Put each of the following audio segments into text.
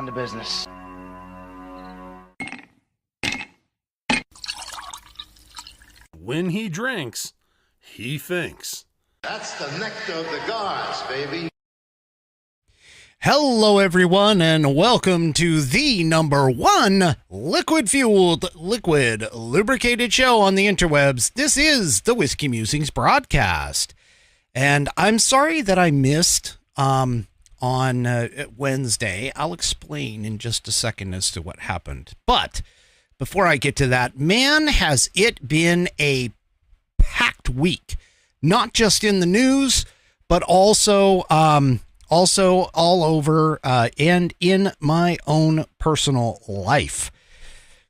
down to business. When he drinks, he thinks. That's the nectar of the gods, baby. Hello, everyone, and welcome to the #1 liquid-fueled, liquid lubricated show on the interwebs. This is the Whiskey Musings Broadcast. And I'm sorry that I missed on Wednesday. I'll explain in just a second as to what happened. But before I get to that, man, has it been a packed week. Not just in the news, but also all over and in my own personal life.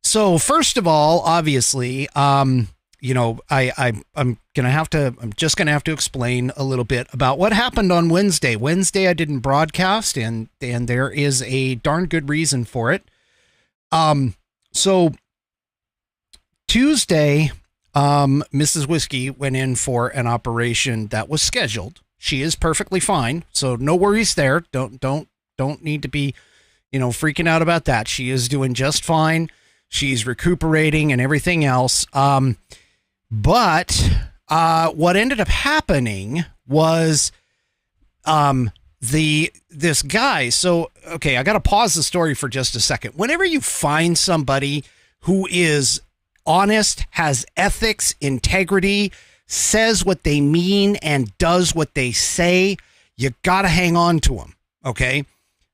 So first of all, obviously, I'm just gonna have to explain a little bit about what happened on Wednesday. Wednesday I didn't broadcast, and there is a darn good reason for it. So Tuesday, Mrs. Whiskey went in for an operation that was scheduled. She is perfectly fine, so no worries there. Don't need to be, freaking out about that. She is doing just fine. She's recuperating and everything else. But what ended up happening was this guy. So okay, I got to pause the story for just a second. Whenever you find somebody who is honest, has ethics, integrity, says what they mean, and does what they say, you got to hang on to them. Okay.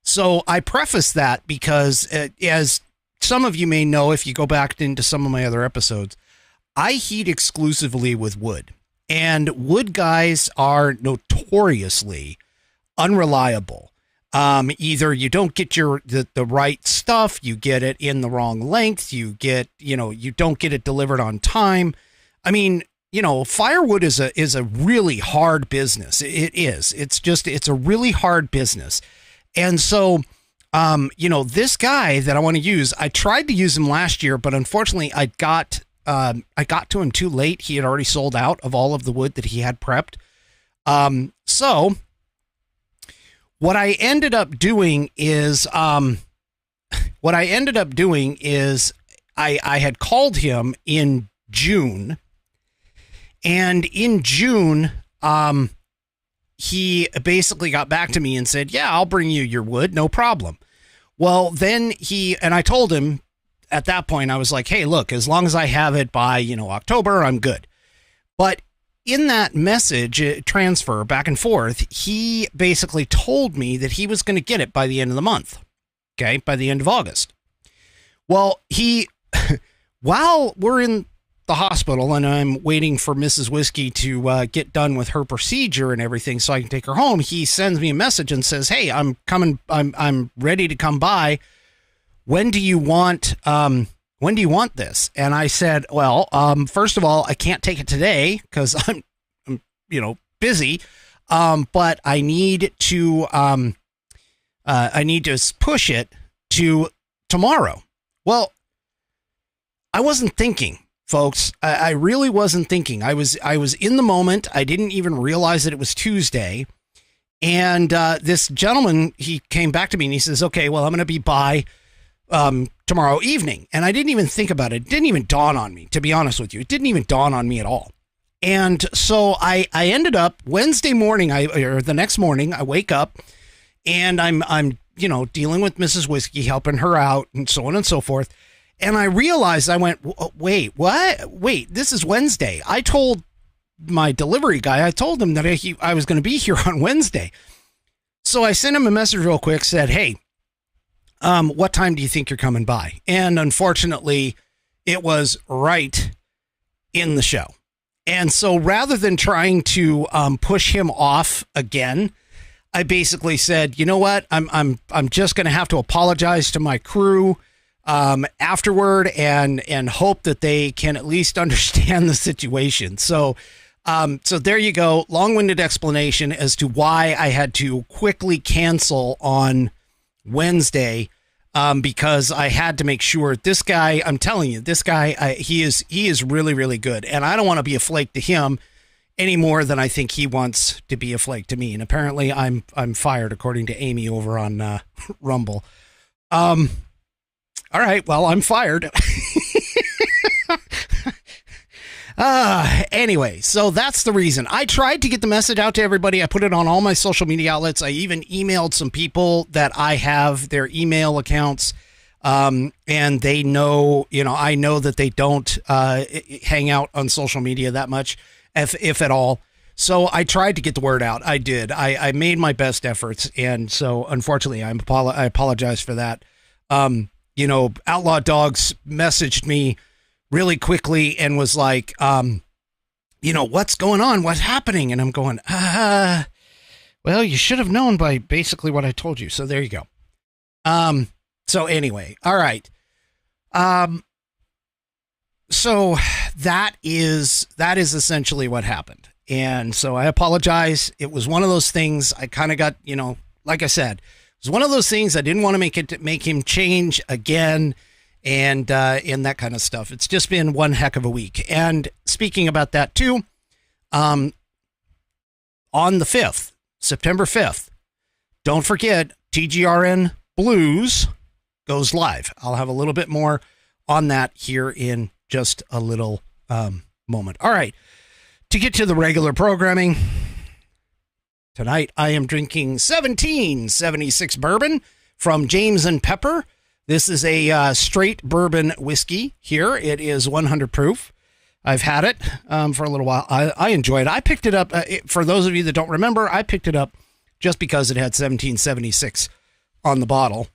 So I preface that because as some of you may know, if you go back into some of my other episodes, I heat exclusively with wood, and wood guys are notoriously unreliable. Either you don't get the right stuff, you get it in the wrong length, you don't get it delivered on time. I mean, firewood is a really hard business. It is. It's a really hard business. And so, this guy that I want to use, I tried to use him last year, but unfortunately I got to him too late. He had already sold out of all of the wood that he had prepped. So what I ended up doing is, I had called him in June, and in June, he basically got back to me and said, yeah, I'll bring you your wood. No problem. Well, then I told him at that point, I was like, hey, look, as long as I have it by, October, I'm good. But in that message transfer back and forth, he basically told me that he was going to get it by the end of the month. Okay. By the end of August. Well, while we're in the hospital and I'm waiting for Mrs. Whiskey to get done with her procedure and everything so I can take her home, he sends me a message and says, hey, I'm coming. I'm ready to come by. When do you want this? And I said, well, first of all, I can't take it today because I'm busy. But I need to push it to tomorrow. Well, I wasn't thinking, folks. I really wasn't thinking. I was in the moment. I didn't even realize that it was Tuesday. And this gentleman, he came back to me and he says, okay, well, I'm going to be by tomorrow evening. And I didn't even think about it. It didn't even dawn on me, to be honest with you. It didn't even dawn on me at all. And so I ended up Wednesday morning, or the next morning, I wake up and I'm dealing with Mrs. Whiskey, helping her out and so on and so forth. And I realized, I went, wait, what? Wait, this is Wednesday. I told my delivery guy, I told him that I was going to be here on Wednesday. So I sent him a message real quick, said, hey, what time do you think you're coming by? And unfortunately, it was right in the show. And so rather than trying to push him off again, I basically said, you know what? I'm just going to have to apologize to my crew afterward and hope that they can at least understand the situation. So there you go. Long-winded explanation as to why I had to quickly cancel on Wednesday, because I had to make sure this guy, I'm telling you, this guy, he is really, really good. And I don't want to be a flake to him any more than I think he wants to be a flake to me. And apparently I'm fired, according to Amy over on Rumble. All right. Well, I'm fired. Anyway, so that's the reason. I tried to get the message out to everybody. I put it on all my social media outlets. I even emailed some people that I have their email accounts. And they know, I know that they don't hang out on social media that much, if at all. So I tried to get the word out. I did. I made my best efforts. And so unfortunately, I apologize for that. Outlaw Dogs messaged me really quickly and was like, what's going on? What's happening? And I'm going, well, you should have known by basically what I told you. So there you go. So anyway, all right. So that is essentially what happened. And so I apologize. It was one of those things I kind of got, like I said, it was one of those things I didn't want to make him change again. And that kind of stuff. It's just been one heck of a week. And speaking about that too, on the 5th, September 5th, don't forget TGRN Blues goes live. I'll have a little bit more on that here in just a little moment. All right. To get to the regular programming, tonight I am drinking 1776 bourbon from James and Pepper. This is a straight bourbon whiskey here. It is 100 proof. I've had it for a little while. I enjoy it. I picked it up. For those of you that don't remember, I picked it up just because it had 1776 on the bottle.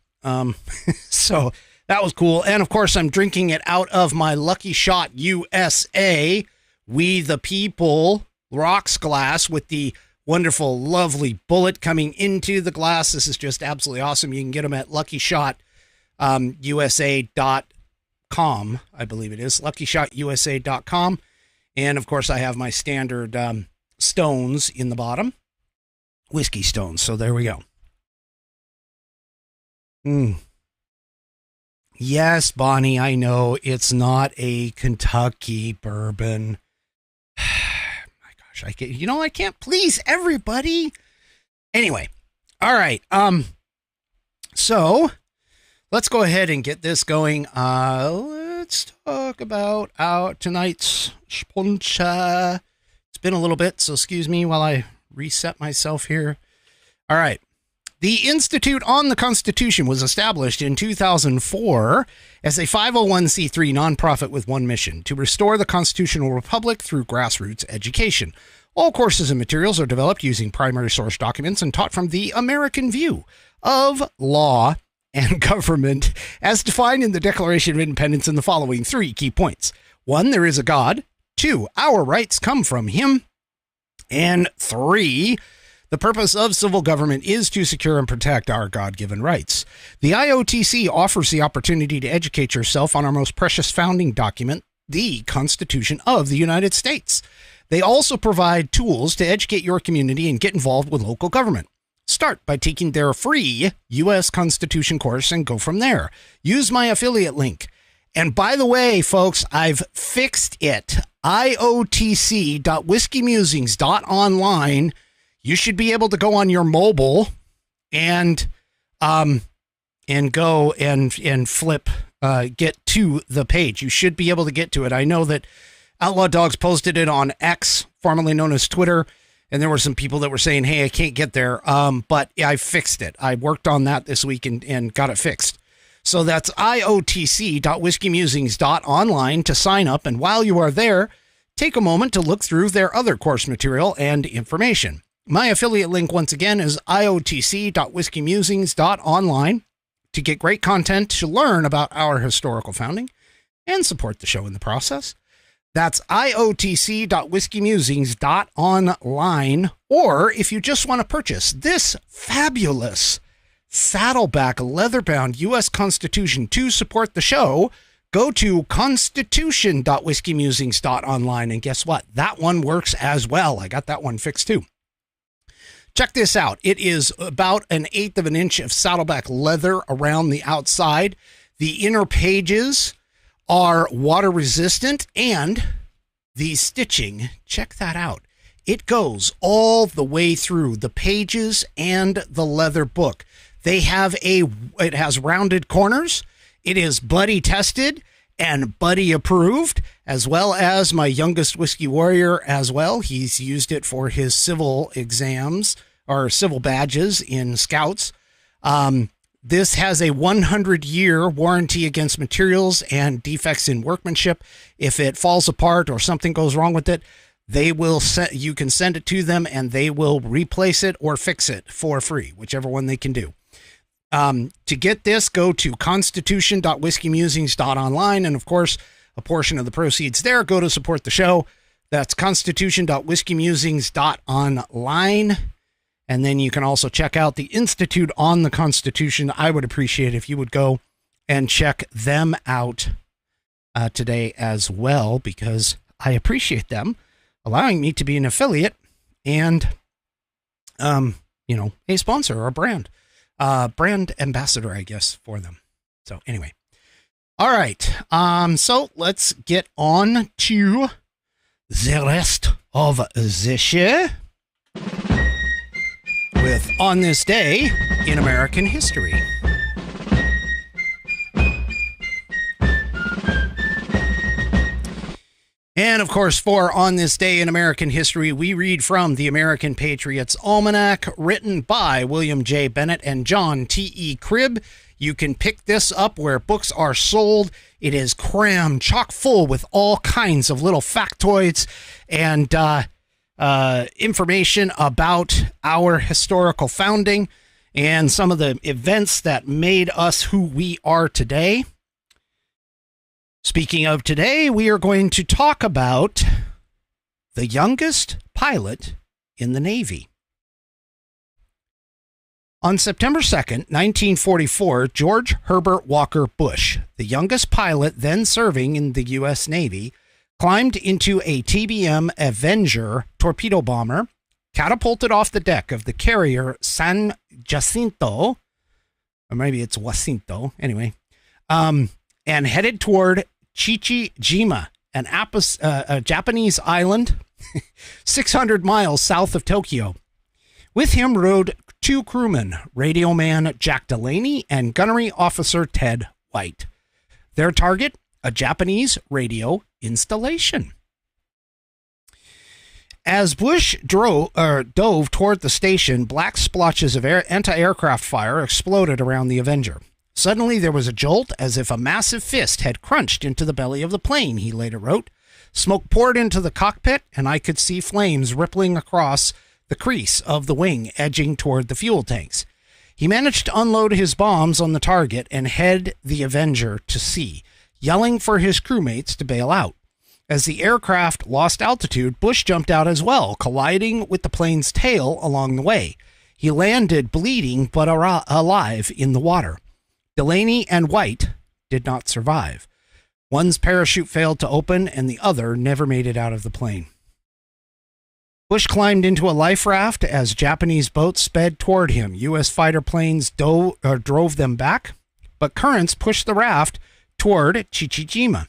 So that was cool. And of course, I'm drinking it out of my Lucky Shot USA We the People rocks glass with the wonderful, lovely bullet coming into the glass. This is just absolutely awesome. You can get them at LuckyShotUSA.com, I believe it is, LuckyShotUSA.com. And of course, I have my standard stones in the bottom, whiskey stones. So there we go. Yes, Bonnie, I know it's not a Kentucky bourbon. My gosh, I can't please everybody. Anyway, all right. So let's go ahead and get this going. Let's talk about tonight's sponsor. It's been a little bit, so excuse me while I reset myself here. All right. The Institute on the Constitution was established in 2004 as a 501c3 nonprofit with one mission: to restore the constitutional republic through grassroots education. All courses and materials are developed using primary source documents and taught from the American view of law and government as defined in the Declaration of Independence in the following 3 key points. 1, there is a God. 2, our rights come from him. And 3, the purpose of civil government is to secure and protect our God-given rights. The IOTC offers the opportunity to educate yourself on our most precious founding document, the Constitution of the United States. They also provide tools to educate your community and get involved with local government. Start by taking their free U.S. Constitution course and go from there. Use my affiliate link. And by the way, folks, I've fixed it. IOTC.whiskeymusings.online. You should be able to go on your mobile and go and flip, get to the page. You should be able to get to it. I know that Outlaw Dogs posted it on X, formerly known as Twitter, and there were some people that were saying, hey, I can't get there. But I fixed it. I worked on that this week and got it fixed. So that's IOTC.whiskeymusings.online to sign up. And while you are there, take a moment to look through their other course material and information. My affiliate link, once again, is iotc.whiskeymusings.online to get great content to learn about our historical founding and support the show in the process. That's iotc.whiskeymusings.online. Or if you just want to purchase this fabulous Saddleback leather-bound U.S. Constitution to support the show, go to constitution.whiskeymusings.online. And guess what? That one works as well. I got that one fixed too. Check this out. It is about 1/8 of an inch of Saddleback leather around the outside. The inner pages are water resistant, and the stitching, check that out. It goes all the way through the pages and the leather book. It has rounded corners. It is buddy tested and buddy approved, as well as my youngest whiskey warrior as well. He's used it for his civil exams or civil badges in Scouts. This has a 100-year warranty against materials and defects in workmanship. If it falls apart or something goes wrong with it, you can send it to them and they will replace it or fix it for free, whichever one they can do. To get this, go to constitution.whiskeymusings.online. And of course, a portion of the proceeds there go to support the show. That's constitution.whiskeymusings.online. And then you can also check out the Institute on the Constitution. I would appreciate if you would go and check them out today as well, because I appreciate them allowing me to be an affiliate and, a sponsor or brand ambassador, I guess, for them. So anyway. All right. So let's get on to the rest of the show with On This Day in American History. And of course, for On This Day in American History, we read from the American Patriots Almanac, written by William J. Bennett and John T.E. Cribb. You can pick this up where books are sold. It is crammed chock full with all kinds of little factoids and information about our historical founding and some of the events that made us who we are today. Speaking of today, we are going to talk about the youngest pilot in the Navy. On September 2nd, 1944, George Herbert Walker Bush, the youngest pilot then serving in the U.S. Navy, climbed into a TBM Avenger torpedo bomber, catapulted off the deck of the carrier San Jacinto, or maybe it's Jacinto, anyway, and headed toward Chichijima, a Japanese island 600 miles south of Tokyo. With him rode two crewmen, radio man Jack Delaney and gunnery officer Ted White. Their target, a Japanese radio installation. As Bush dove toward the station, black splotches of anti-aircraft fire exploded around the Avenger. Suddenly there was a jolt as if a massive fist had crunched into the belly of the plane, he later wrote. Smoke poured into the cockpit, and I could see flames rippling across the crease of the wing, edging toward the fuel tanks. He managed to unload his bombs on the target and head the Avenger to sea, yelling for his crewmates to bail out. As the aircraft lost altitude, Bush jumped out as well, colliding with the plane's tail along the way. He landed bleeding but alive in the water. Delaney and White did not survive. One's parachute failed to open, and the other never made it out of the plane. Bush climbed into a life raft as Japanese boats sped toward him. U.S. fighter planes drove them back, but currents pushed the raft toward Chichijima,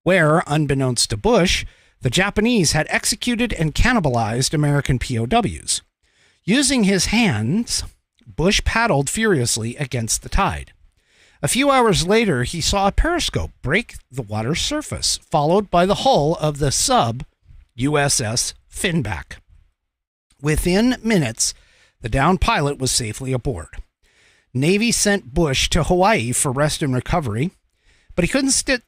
where, unbeknownst to Bush, the Japanese had executed and cannibalized American POWs. Using his hands, Bush paddled furiously against the tide. A few hours later, he saw a periscope break the water's surface, followed by the hull of the sub USS Finback. Within minutes, the downed pilot was safely aboard. Navy sent Bush to Hawaii for rest and recovery, but he couldn't sit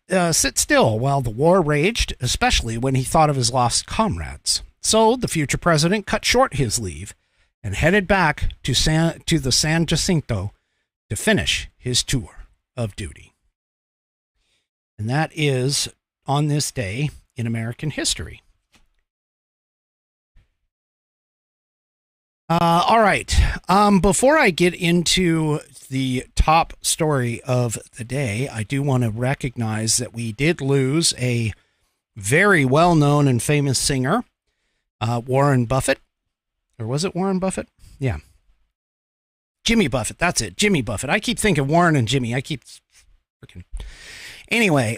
still while the war raged, especially when he thought of his lost comrades. So the future president cut short his leave and headed back to the San Jacinto to finish his tour of duty. And that is On This Day in American History. All right. Before I get into the top story of the day, I do want to recognize that we did lose a very well-known and famous singer, Warren Buffett. Or was it Warren Buffett? Yeah. Jimmy Buffett. That's it. Jimmy Buffett. I keep thinking Warren and Jimmy. I keep freaking. Anyway,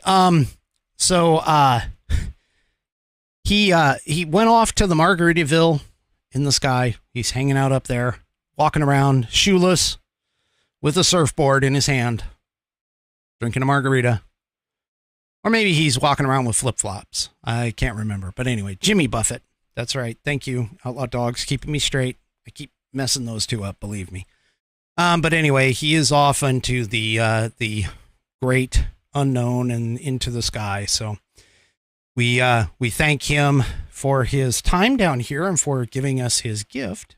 he went off to the Margaritaville in the sky. He's hanging out up there, walking around shoeless, with a surfboard in his hand, drinking a margarita. Or maybe he's walking around with flip-flops. I can't remember. But anyway, Jimmy Buffett. That's right. Thank you, Outlaw Dogs, keeping me straight. I keep messing those two up, believe me. But anyway, he is off into the great unknown and into the sky. So we thank him for his time down here and for giving us his gift,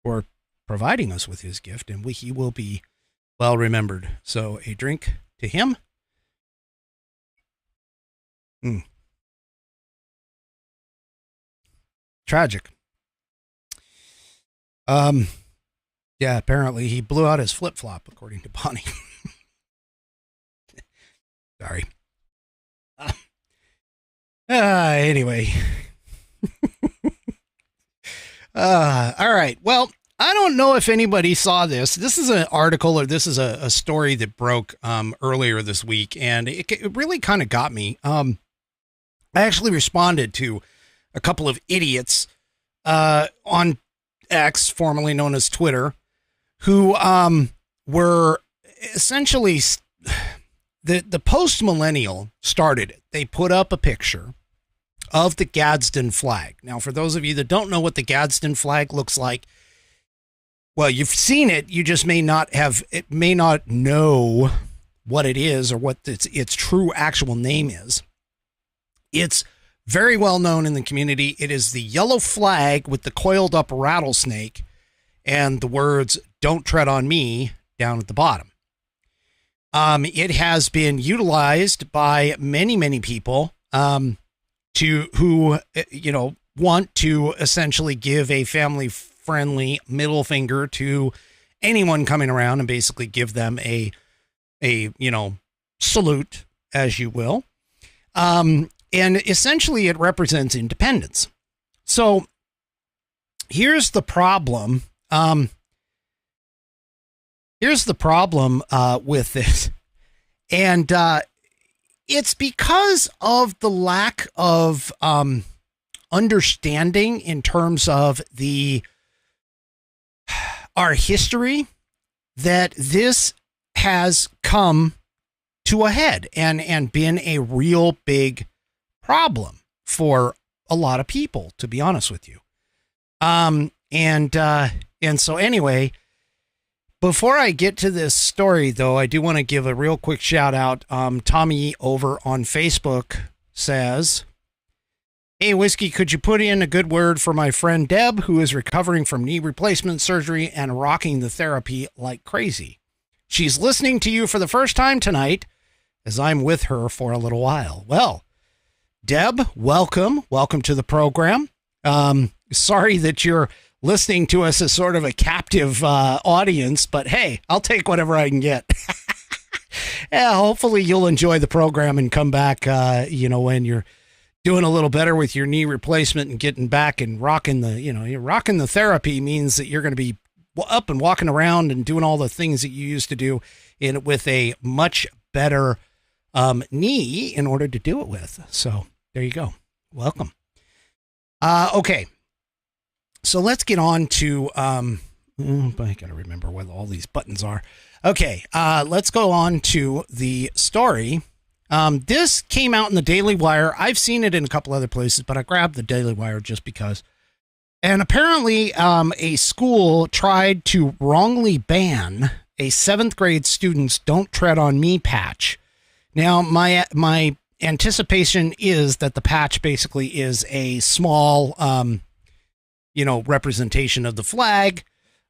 or providing us with his gift, and he will be well remembered. So a drink to him. Tragic. Yeah, apparently he blew out his flip-flop, according to Bonnie. Sorry. Anyway. All right. Well, I don't know if anybody saw this. This is an article, or this is a story that broke earlier this week, and it really kind of got me. I actually responded to a couple of idiots on X, formerly known as Twitter, who were essentially the post-millennial started it. They put up a picture of the Gadsden flag. Now, for those of you that don't know what the Gadsden flag looks like, well, you've seen it. You just may not know what it is or what its true actual name is. It's very well known in the community. It is the yellow flag with the coiled up rattlesnake and the words "Don't tread on me" down at the bottom. It has been utilized by many people who want to essentially give a family-friendly middle finger to anyone coming around and basically give them a salute, as you will. And essentially it represents independence. So here's the problem. With this. And it's because of the lack of understanding in terms of our history that this has come to a head and been a real big problem for a lot of people, to be honest with you. And so anyway, before I get to this story, though, I do want to give a real quick shout out. Tommy over on Facebook says, "Hey, Whiskey, could you put in a good word for my friend Deb, who is recovering from knee replacement surgery and rocking the therapy like crazy? She's listening to you for the first time tonight, as I'm with her for a little while." Well, Deb, welcome to the program. Sorry that you're listening to us as sort of a captive audience, but hey, I'll take whatever I can get. Yeah, hopefully you'll enjoy the program and come back, when you're doing a little better with your knee replacement and getting back and rocking you're rocking the therapy means that you're going to be up and walking around and doing all the things that you used to do with a much better knee in order to do it with. So there you go. Welcome. Okay. So let's get on to, I got to remember what all these buttons are. Okay. Let's go on to the story. This came out in the Daily Wire. I've seen it in a couple other places, but I grabbed the Daily Wire just because. And apparently, a school tried to wrongly ban a 7th grade student's "Don't Tread on Me" patch. Now, my anticipation is that the patch basically is a small, representation of the flag,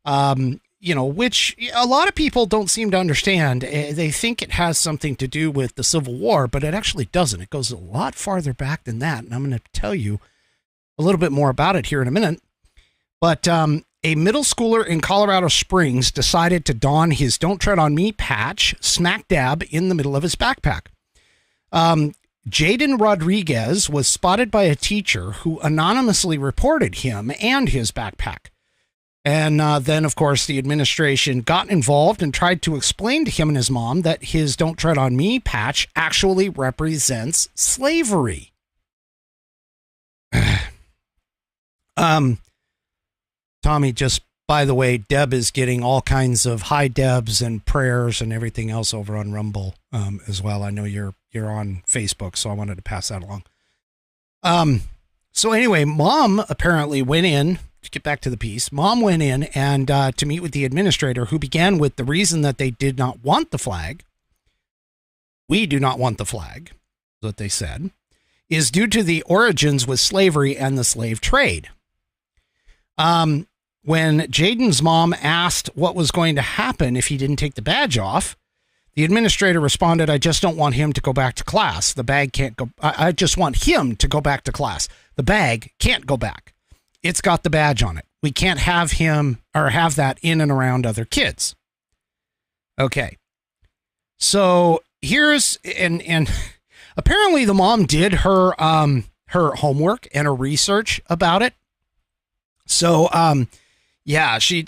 which a lot of people don't seem to understand. They think it has something to do with the Civil War, but it actually doesn't. It goes a lot farther back than that, and I'm going to tell you a little bit more about it here in a minute. But a middle schooler in Colorado Springs decided to don his "Don't Tread on Me" patch smack dab in the middle of his backpack. Jaden Rodriguez was spotted by a teacher who anonymously reported him and his backpack. And then, of course, the administration got involved and tried to explain to him and his mom that his "Don't Tread on Me" patch actually represents slavery. Tommy just by the way, Deb is getting all kinds of hi Debs and prayers and everything else over on Rumble as well. I know you're on Facebook, so I wanted to pass that along. So anyway, Mom apparently went in, to get back to the piece, Mom went in and to meet with the administrator, who began with the reason that they did not want the flag. We do not want the flag, is what they said, is due to the origins with slavery and the slave trade. When Jaden's mom asked what was going to happen if he didn't take the badge off, the administrator responded, I just don't want him to go back to class. The bag can't go. I just want him to go back to class. The bag can't go back. It's got the badge on it. We can't have him or have that in and around other kids. Okay. So here's, and apparently the mom did her homework and her research about it. So, yeah, she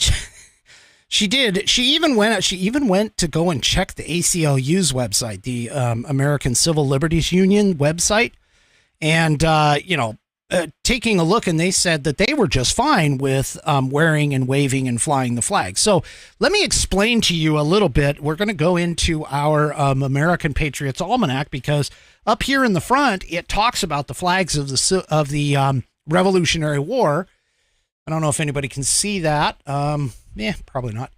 did. She even went to go and check the ACLU's website, the American Civil Liberties Union website, and taking a look, and they said that they were just fine with wearing and waving and flying the flag. So let me explain to you a little bit. We're going to go into our American Patriots Almanac, because up here in the front it talks about the flags of the Revolutionary War. I don't know if anybody can see that. Yeah, probably not.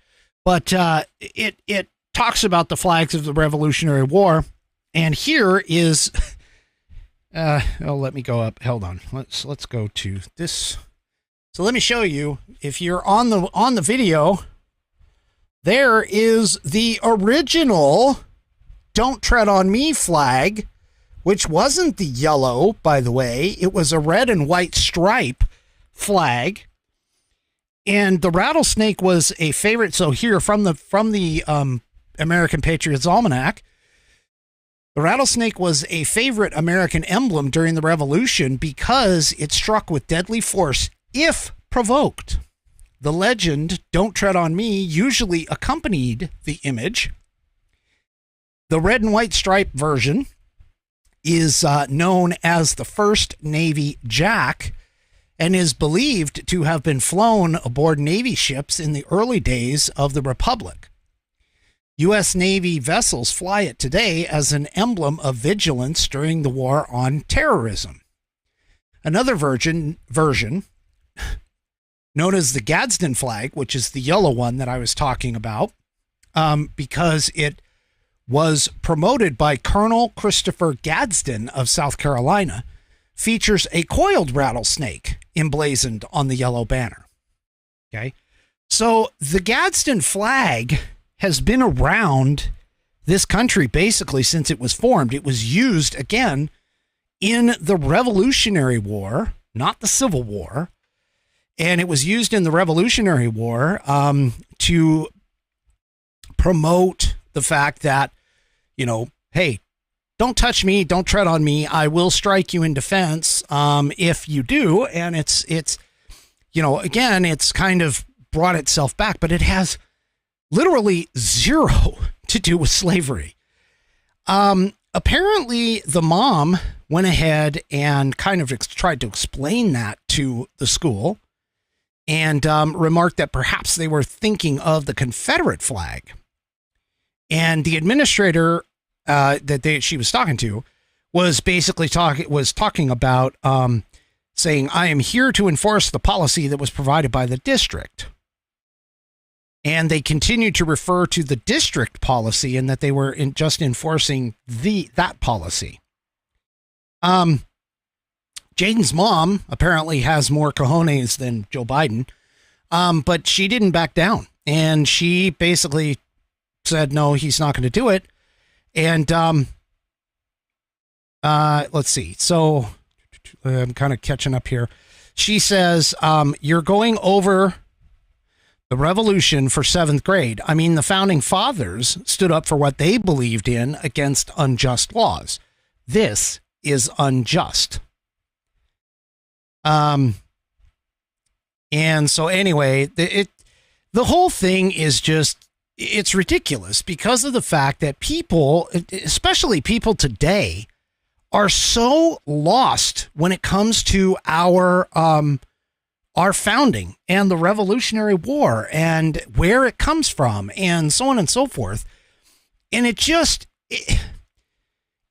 But it talks about the flags of the Revolutionary War, and here is. Let me go up. Hold on. Let's go to this. So let me show you. If you're on the video, there is the original "Don't Tread on Me" flag, which wasn't the yellow, by the way. It was a red and white stripe flag. And the rattlesnake was a favorite. So here from the American Patriots Almanac, the rattlesnake was a favorite American emblem during the Revolution because it struck with deadly force if provoked. The legend, "Don't Tread on Me," usually accompanied the image. The red and white stripe version is known as the First Navy Jack, and is believed to have been flown aboard Navy ships in the early days of the Republic. U.S. Navy vessels fly it today as an emblem of vigilance during the war on terrorism. Another version known as the Gadsden flag, which is the yellow one that I was talking about, because it was promoted by Colonel Christopher Gadsden of South Carolina, features a coiled rattlesnake emblazoned on the yellow banner. Okay. So the Gadsden flag has been around this country basically since it was formed. It was used again in the Revolutionary War, not the Civil War. And it was used in the Revolutionary War to promote the fact that, hey, don't touch me, don't tread on me. I will strike you in defense if you do. And it's again, it's kind of brought itself back, but it has literally zero to do with slavery. Apparently, the mom went ahead and kind of tried to explain that to the school, and remarked that perhaps they were thinking of the Confederate flag. And the administrator she was talking to was basically talking about saying, I am here to enforce the policy that was provided by the district. And they continued to refer to the district policy and that they were just enforcing that policy. Jaden's mom apparently has more cojones than Joe Biden, but she didn't back down. And she basically said, no, he's not going to do it. And let's see. So I'm kind of catching up here. She says, you're going over the revolution for 7th grade. I mean, the founding fathers stood up for what they believed in against unjust laws. This is unjust. And so anyway, the whole thing is just, it's ridiculous because of the fact that people, especially people today, are so lost when it comes to our our founding and the Revolutionary War and where it comes from and so on and so forth. And it just,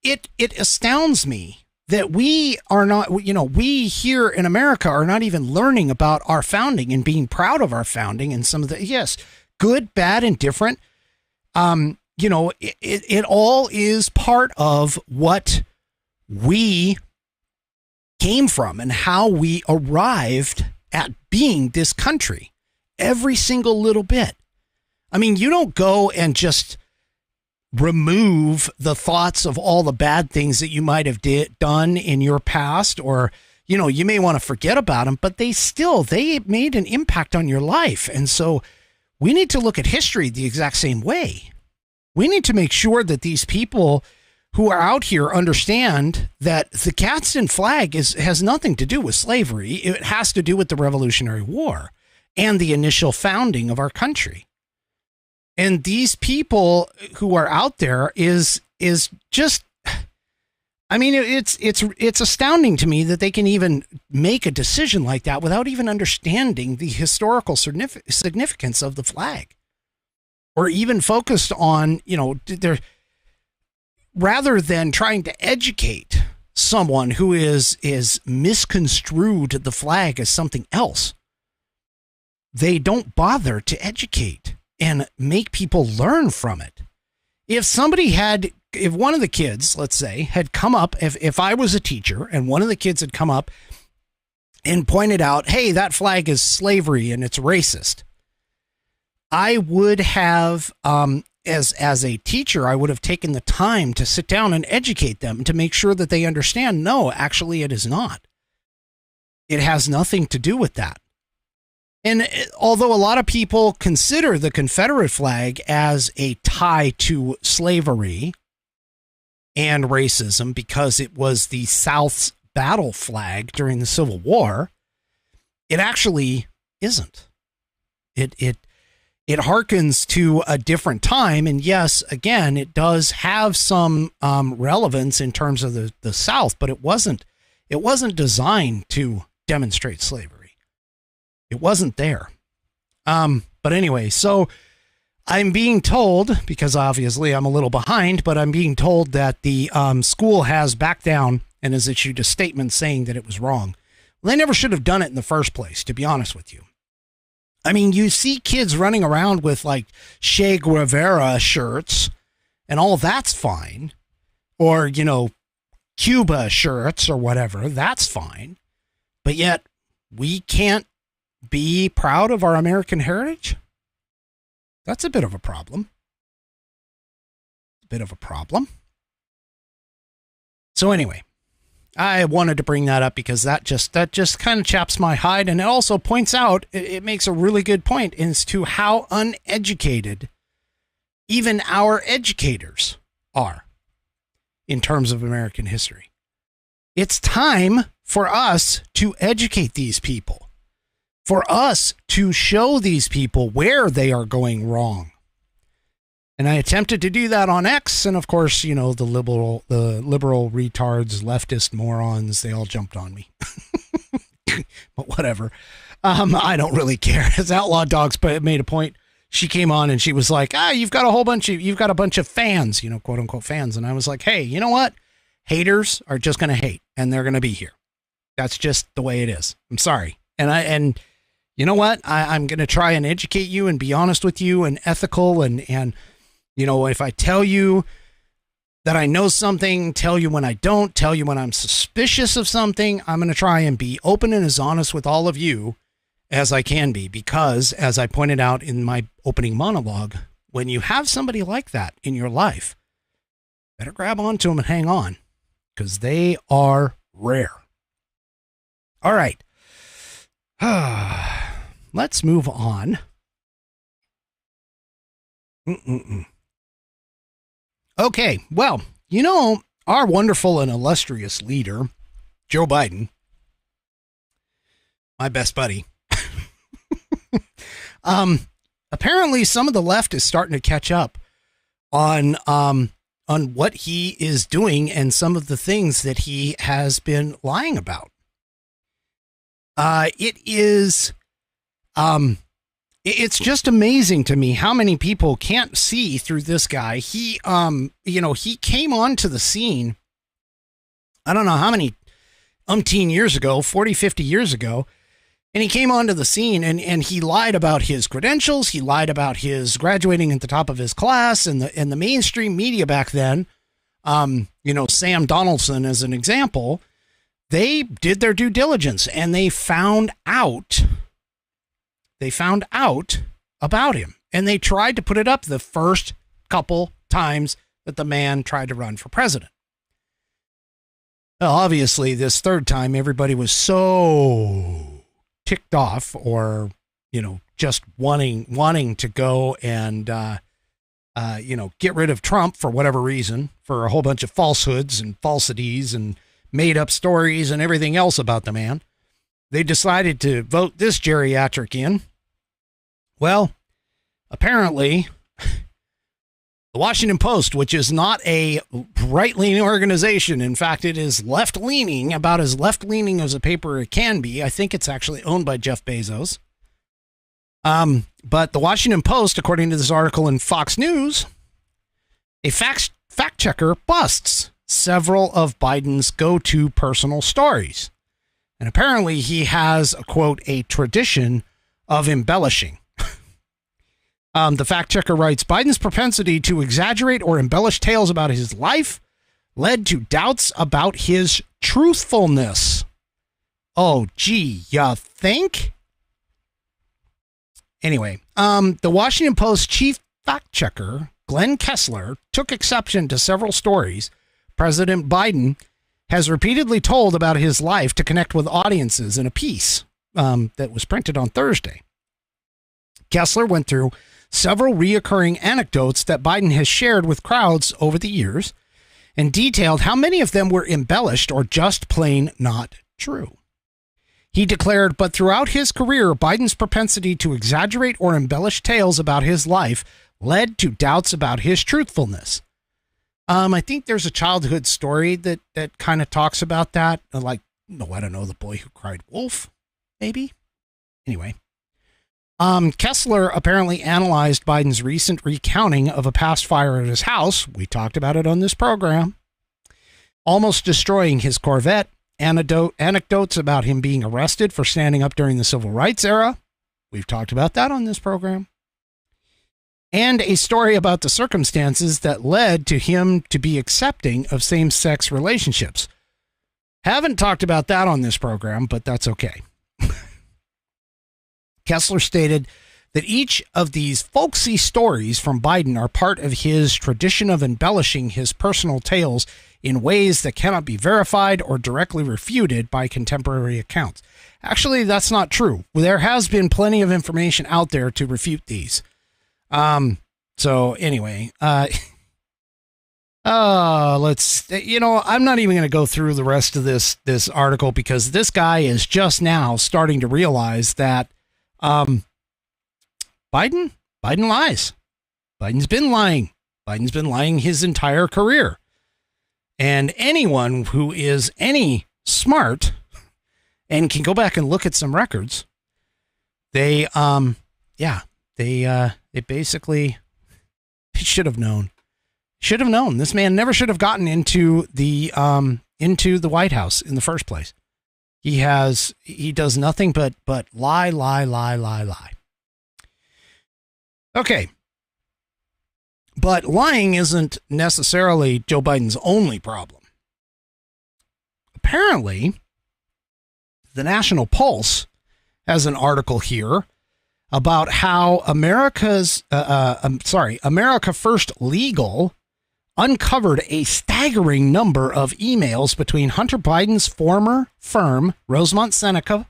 it astounds me that we are not, we here in America are not even learning about our founding and being proud of our founding and some of the, yes, good, bad, and different. It all is part of what we came from and how we arrived at being this country. Every single little bit. I mean, you don't go and just remove the thoughts of all the bad things that you might have done in your past, or, you may want to forget about them, but they made an impact on your life. And so we need to look at history the exact same way. We need to make sure that these people who are out here understand that the Gadsden flag has nothing to do with slavery. It has to do with the Revolutionary War and the initial founding of our country. And these people who are out there is just, I mean, it's astounding to me that they can even make a decision like that without even understanding the historical significance of the flag, or even focused on, they're, rather than trying to educate someone who is misconstrued the flag as something else. They don't bother to educate and make people learn from it. If one of the kids, let's say, had come up, if I was a teacher and one of the kids had come up and pointed out, hey, that flag is slavery and it's racist, I would have, as a teacher, I would have taken the time to sit down and educate them to make sure that they understand, no, actually it is not. It has nothing to do with that. And although a lot of people consider the Confederate flag as a tie to slavery and racism because it was the South's battle flag during the Civil War, it actually isn't. It harkens to a different time. And yes, again, it does have some relevance in terms of the South, but it wasn't designed to demonstrate slavery. It wasn't there. But anyway, so I'm being told, because obviously I'm a little behind, but I'm being told that the school has backed down and has issued a statement saying that it was wrong. Well, they never should have done it in the first place, to be honest with you. I mean, you see kids running around with like Che Guevara shirts and all that's fine. Or, Cuba shirts or whatever, that's fine. But yet we can't be proud of our American heritage? That's a bit of a problem. So anyway, I wanted to bring that up because that just kind of chaps my hide, and it also points out, it makes a really good point as to how uneducated even our educators are in terms of American history. It's time for us to educate these people, for us to show these people where they are going wrong. And I attempted to do that on X, and of course, the liberal retards, leftist morons, they all jumped on me. But whatever. I don't really care. As Outlaw Dogs made a point, she came on and she was like, you've got a bunch of fans, quote unquote fans. And I was like, hey, you know what? Haters are just going to hate, and they're going to be here. That's just the way it is. I'm sorry. And you know what? I'm going to try and educate you and be honest with you and ethical. And if I tell you that I know something, tell you when I don't, tell you when I'm suspicious of something, I'm going to try and be open and as honest with all of you as I can be. Because as I pointed out in my opening monologue, when you have somebody like that in your life, better grab onto them and hang on, because they are rare. All right. Let's move on. Okay, well, our wonderful and illustrious leader, Joe Biden, my best buddy, apparently some of the left is starting to catch up on what he is doing and some of the things that he has been lying about. It is, it's just amazing to me how many people can't see through this guy. He, he came onto the scene, I don't know how many umpteen years ago, 40, 50 years ago. And he came onto the scene and he lied about his credentials. He lied about his graduating at the top of his class, and the mainstream media back then, Sam Donaldson as an example, they did their due diligence and they found out about him, and they tried to put it up the first couple times that the man tried to run for president. Well, obviously this third time, everybody was so ticked off, or, just wanting to go and, get rid of Trump for whatever reason, for a whole bunch of falsehoods and falsities and made up stories and everything else about the man. They decided to vote this geriatric in. Well, apparently the Washington Post, which is not a right-leaning organization, in fact, it is left-leaning, about as left-leaning as a paper it can be. I think it's actually owned by Jeff Bezos. But the Washington Post, according to this article in Fox News, a fact checker busts several of Biden's go-to personal stories. And apparently he has, quote, a tradition of embellishing. The fact checker writes, Biden's propensity to exaggerate or embellish tales about his life led to doubts about his truthfulness. Oh, gee, you think? Anyway, the Washington Post chief fact checker, Glenn Kessler, took exception to several stories President Biden has repeatedly told about his life to connect with audiences in a piece that was printed on Thursday. Kessler went through several reoccurring anecdotes that Biden has shared with crowds over the years and detailed how many of them were embellished or just plain not true. He declared, but throughout his career, Biden's propensity to exaggerate or embellish tales about his life led to doubts about his truthfulness. I think there's a childhood story that kind of talks about that. Like, no, I don't know, The Boy Who Cried Wolf, maybe? Anyway. Kessler apparently analyzed Biden's recent recounting of a past fire at his house. We talked about it on this program. Almost destroying his Corvette. Anecdotes about him being arrested for standing up during the civil rights era. We've talked about that on this program. And a story about the circumstances that led to him to be accepting of same-sex relationships. Haven't talked about that on this program, but that's okay. Kessler stated that each of these folksy stories from Biden are part of his tradition of embellishing his personal tales in ways that cannot be verified or directly refuted by contemporary accounts. Actually, that's not true. There has been plenty of information out there to refute these. So anyway, let's, I'm not even going to go through the rest of this article, because this guy is just now starting to realize that Biden lies. Biden's been lying. Biden's been lying his entire career. And anyone who is any smart and can go back and look at some records, they basically should have known. Should have known. This man never should have gotten into the White House in the first place. He does nothing but lie. Okay. But lying isn't necessarily Joe Biden's only problem. Apparently, the National Pulse has an article here about how America First Legal uncovered a staggering number of emails between Hunter Biden's former firm, Rosemont Seneca,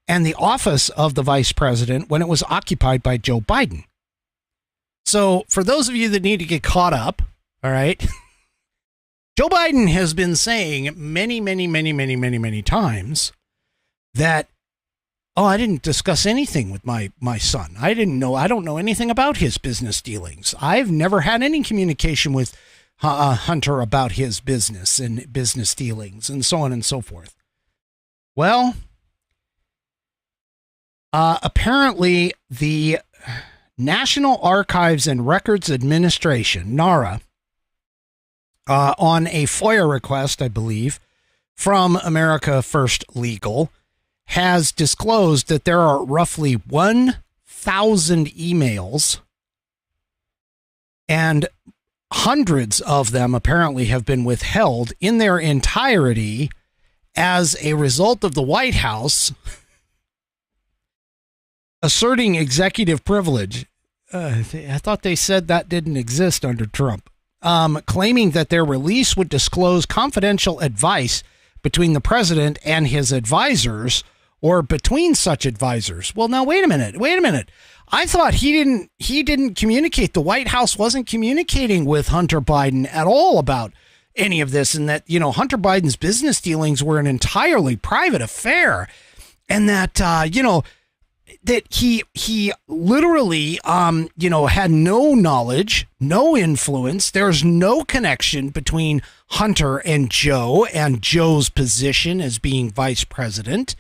and the office of the vice president when it was occupied by Joe Biden. So for those of you that need to get caught up, all right, Joe Biden has been saying many times that, oh, I didn't discuss anything with my son. I don't know anything about his business dealings. I've never had any communication with Hunter about his business and business dealings and so on and so forth. Well, Apparently, the National Archives and Records Administration, NARA, on a FOIA request, I believe, from America First Legal, has disclosed that there are roughly 1,000 emails, and hundreds of them apparently have been withheld in their entirety as a result of the White House asserting executive privilege. I thought they said that didn't exist under Trump. Claiming that their release would disclose confidential advice between the president and his advisors, or between such advisors. Well, now, wait a minute. I thought he didn't communicate. The White House wasn't communicating with Hunter Biden at all about any of this, and that, Hunter Biden's business dealings were an entirely private affair, and that, that he literally, had no knowledge, no influence. There's no connection between Hunter and Joe and Joe's position as being vice president.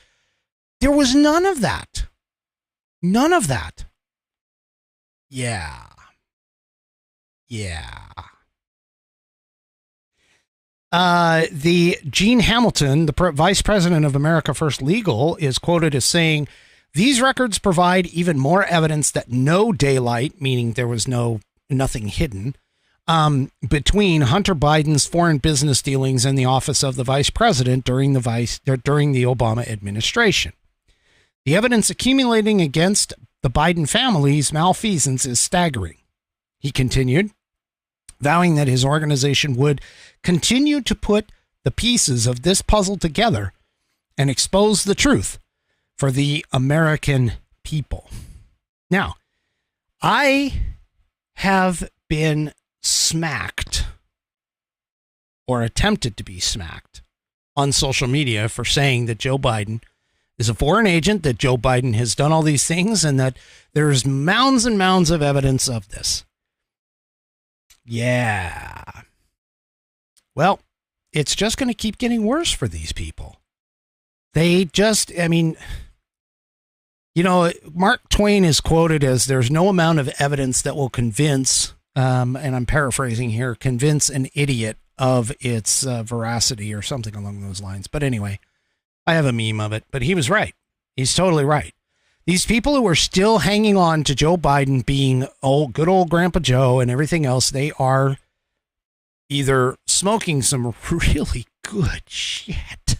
There was none of that. None of that. Yeah. The Gene Hamilton, the vice president of America First Legal, is quoted as saying, "These records provide even more evidence that no daylight," meaning there was nothing hidden, between Hunter Biden's foreign business dealings and the office of the vice president during the Obama administration. The evidence accumulating against the Biden family's malfeasance is staggering. He continued, vowing that his organization would continue to put the pieces of this puzzle together and expose the truth for the American people. Now, I have been smacked, or attempted to be smacked, on social media for saying that Joe Biden is a foreign agent, that Joe Biden has done all these things, and that there's mounds and mounds of evidence of this. Yeah. Well, it's just going to keep getting worse for these people. Mark Twain is quoted as, "There's no amount of evidence that will convince," and I'm paraphrasing here, "convince an idiot of its veracity," or something along those lines. But anyway, I have a meme of it, but he was right. He's totally right. These people who are still hanging on to Joe Biden being good old Grandpa Joe and everything else, they are either smoking some really good shit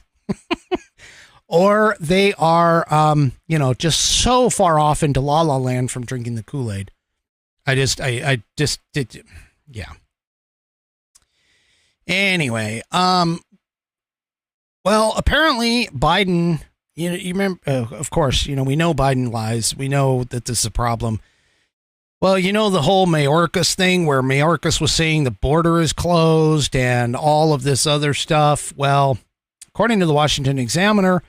or they are, just so far off into la la land from drinking the Kool-Aid. Yeah. Anyway, well, apparently Biden, you remember, of course, we know Biden lies. We know that this is a problem. Well, the whole Mayorkas thing where Mayorkas was saying the border is closed and all of this other stuff. Well, according to the Washington Examiner,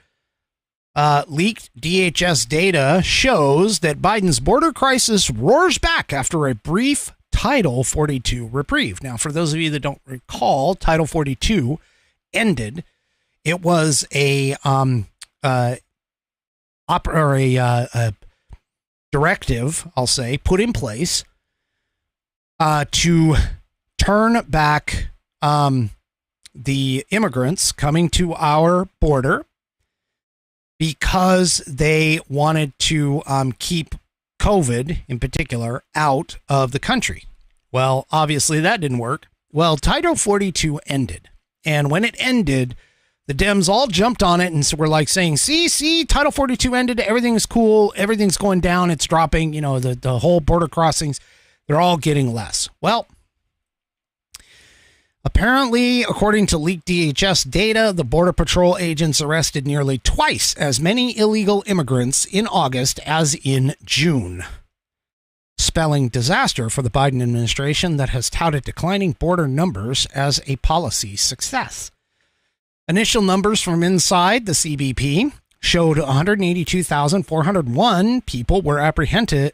leaked DHS data shows that Biden's border crisis roars back after a brief Title 42 reprieve. Now, for those of you that don't recall, Title 42 ended. It was a directive, I'll say, put in place to turn back the immigrants coming to our border because they wanted to keep COVID, in particular, out of the country. Well, obviously that didn't work. Well, Title 42 ended. And when it ended, the Dems all jumped on it and were like saying, see, Title 42 ended. Everything is cool. Everything's going down. It's dropping. The whole border crossings, they're all getting less. Well, apparently, according to leaked DHS data, the Border Patrol agents arrested nearly twice as many illegal immigrants in August as in June, spelling disaster for the Biden administration that has touted declining border numbers as a policy success. Initial numbers from inside the CBP showed 182,401 people were apprehended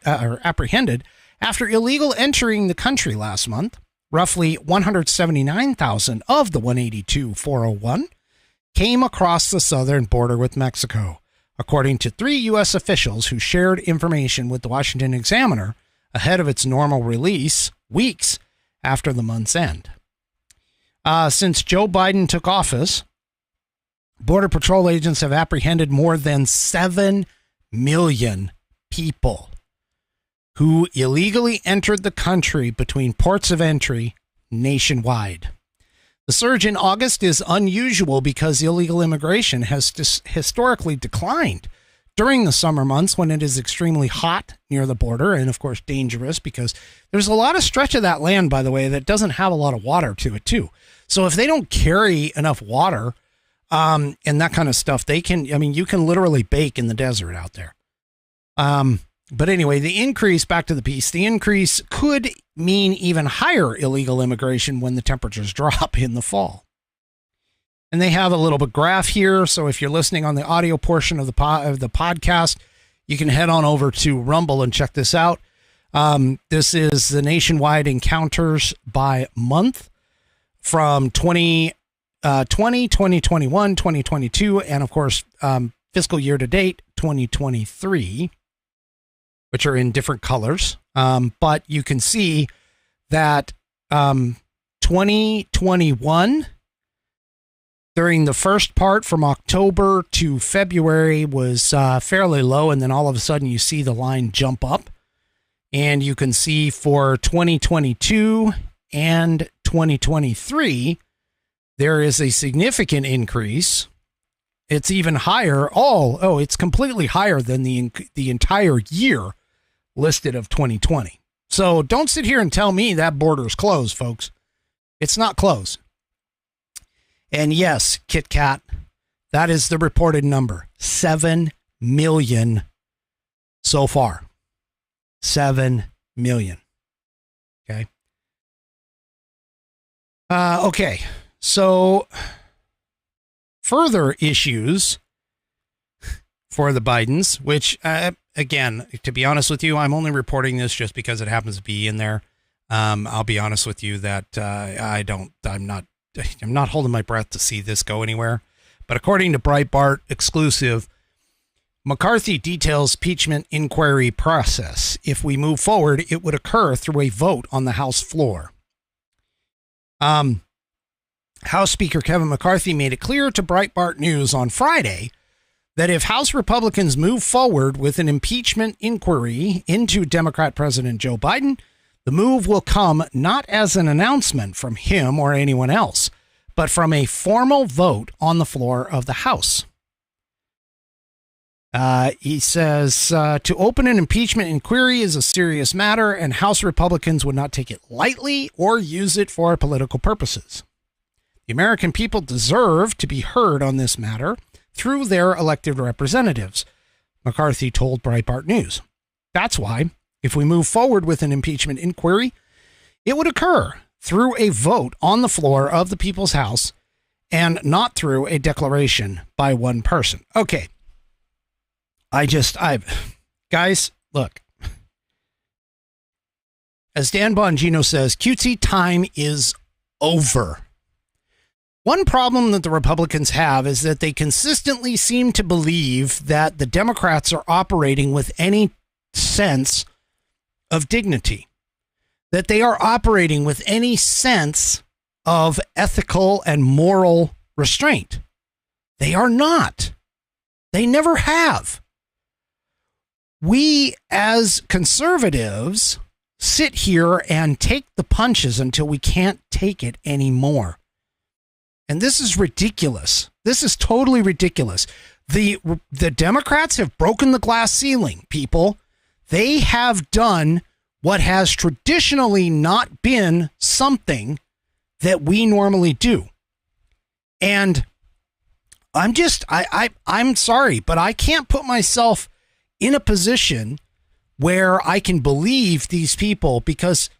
after illegal entering the country last month. Roughly 179,000 of the 182,401 came across the southern border with Mexico, according to 3 U.S. officials who shared information with the Washington Examiner ahead of its normal release weeks after the month's end. Since Joe Biden took office, Border Patrol agents have apprehended more than 7 million people who illegally entered the country between ports of entry nationwide. The surge in August is unusual because illegal immigration has historically declined during the summer months when it is extremely hot near the border and, of course, dangerous because there's a lot of stretch of that land, by the way, that doesn't have a lot of water to it, too. So if they don't carry enough water and that kind of stuff, you can literally bake in the desert out there. But anyway, the increase, back to the piece, the increase could mean even higher illegal immigration when the temperatures drop in the fall. And they have a little bit graph here. So if you're listening on the audio portion of the podcast, you can head on over to Rumble and check this out. This is the nationwide encounters by month from 2020, 2021, 2022, and of course, fiscal year to date, 2023, which are in different colors. But you can see that 2021, during the first part from October to February, was fairly low. And then all of a sudden you see the line jump up. And you can see for 2022 and 2023, there is a significant increase. It's even higher. It's completely higher than the entire year listed of 2020. So don't sit here and tell me that border's closed, folks. It's not closed. And yes, Kit Kat, that is the reported number. 7 million so far. 7 million. Okay. Okay. So further issues for the Bidens, which, again, to be honest with you, I'm only reporting this just because it happens to be in there. I'll be honest with you that I'm not holding my breath to see this go anywhere. But according to Breitbart exclusive, McCarthy details impeachment inquiry process. If we move forward, it would occur through a vote on the House floor. House Speaker Kevin McCarthy made it clear to Breitbart News on Friday that if House Republicans move forward with an impeachment inquiry into Democrat President Joe Biden, the move will come not as an announcement from him or anyone else, but from a formal vote on the floor of the House. He says, to open an impeachment inquiry is a serious matter, and House Republicans would not take it lightly or use it for political purposes. The American people deserve to be heard on this matter through their elected representatives, McCarthy told Breitbart News. That's why, if we move forward with an impeachment inquiry, it would occur through a vote on the floor of the People's House and not through a declaration by one person. Okay. Guys, look. As Dan Bongino says, cutesy time is over. One problem that the Republicans have is that they consistently seem to believe that the Democrats are operating with any sense of dignity, that they are operating with any sense of ethical and moral restraint. They are not. They never have. We, as conservatives, sit here and take the punches until we can't take it anymore. And this is ridiculous. This is totally ridiculous. The Democrats have broken the glass ceiling, people. They have done what has traditionally not been something that we normally do. And I'm sorry, but I can't put myself in a position where I can believe these people because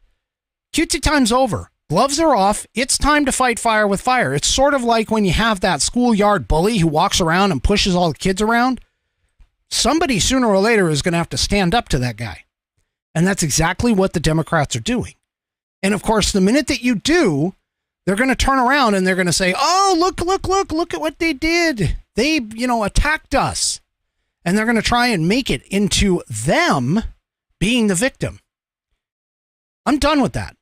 cutesy time's over. Gloves are off. It's time to fight fire with fire. It's sort of like when you have that schoolyard bully who walks around and pushes all the kids around. Somebody sooner or later is going to have to stand up to that guy. And that's exactly what the Democrats are doing. And of course, the minute that you do, they're going to turn around and they're going to say, oh, look at what they did. They, attacked us. And they're going to try and make it into them being the victim. I'm done with that.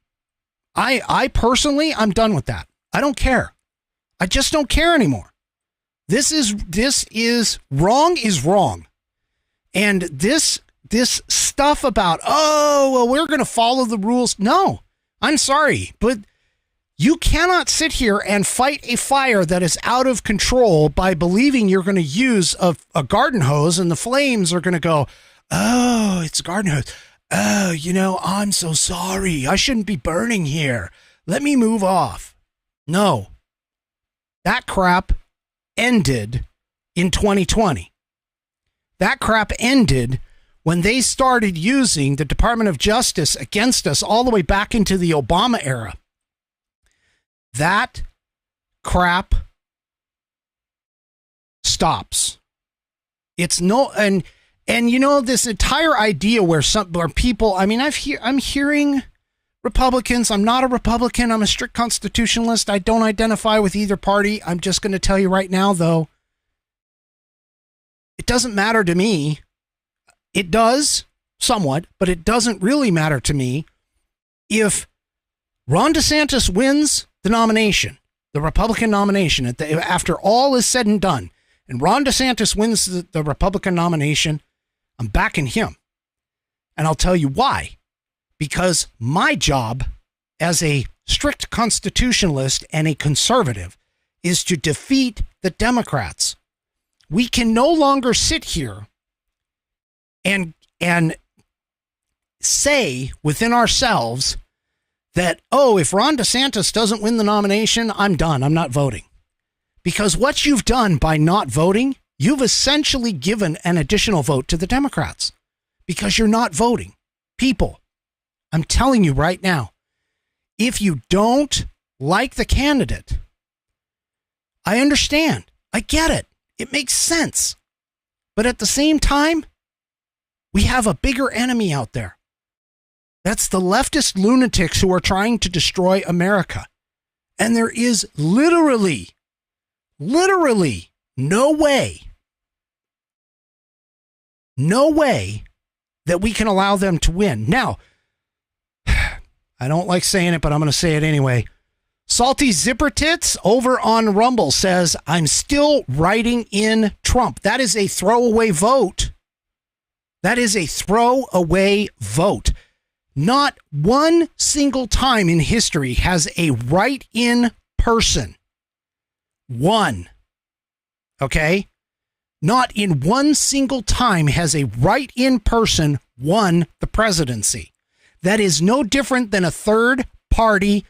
I personally, I'm done with that. I don't care. I just don't care anymore. This is wrong. And this stuff about, oh, well, we're going to follow the rules. No, I'm sorry, but you cannot sit here and fight a fire that is out of control by believing you're going to use a garden hose and the flames are going to go, oh, it's a garden hose. Oh, I'm so sorry. I shouldn't be burning here. Let me move off. No, that crap ended in 2020. That crap ended when they started using the Department of Justice against us all the way back into the Obama era. That crap stops. It's no, and this entire idea where people, I mean, I'm hearing Republicans. I'm not a Republican. I'm a strict constitutionalist. I don't identify with either party. I'm just going to tell you right now, though, it doesn't matter to me. It does somewhat, but it doesn't really matter to me if Ron DeSantis wins the nomination, the Republican nomination, after all is said and done, and Ron DeSantis wins the Republican nomination, I'm backing him. And I'll tell you why. Because my job as a strict constitutionalist and a conservative is to defeat the Democrats. We can no longer sit here and say within ourselves that, oh, if Ron DeSantis doesn't win the nomination, I'm done. I'm not voting. Because what you've done by not voting, you've essentially given an additional vote to the Democrats because you're not voting. People, I'm telling you right now, if you don't like the candidate, I understand. I get it. It makes sense. But at the same time, we have a bigger enemy out there. That's the leftist lunatics who are trying to destroy America. And there is literally no way that we can allow them to win. Now, I don't like saying it, but I'm going to say it anyway. Salty Zipper Tits over on Rumble says, I'm still writing in Trump. That is a throwaway vote. That is a throwaway vote. Not one single time in history has a write-in person won. Okay? Not in one single time has a write-in person won the presidency. That is no different than a third-party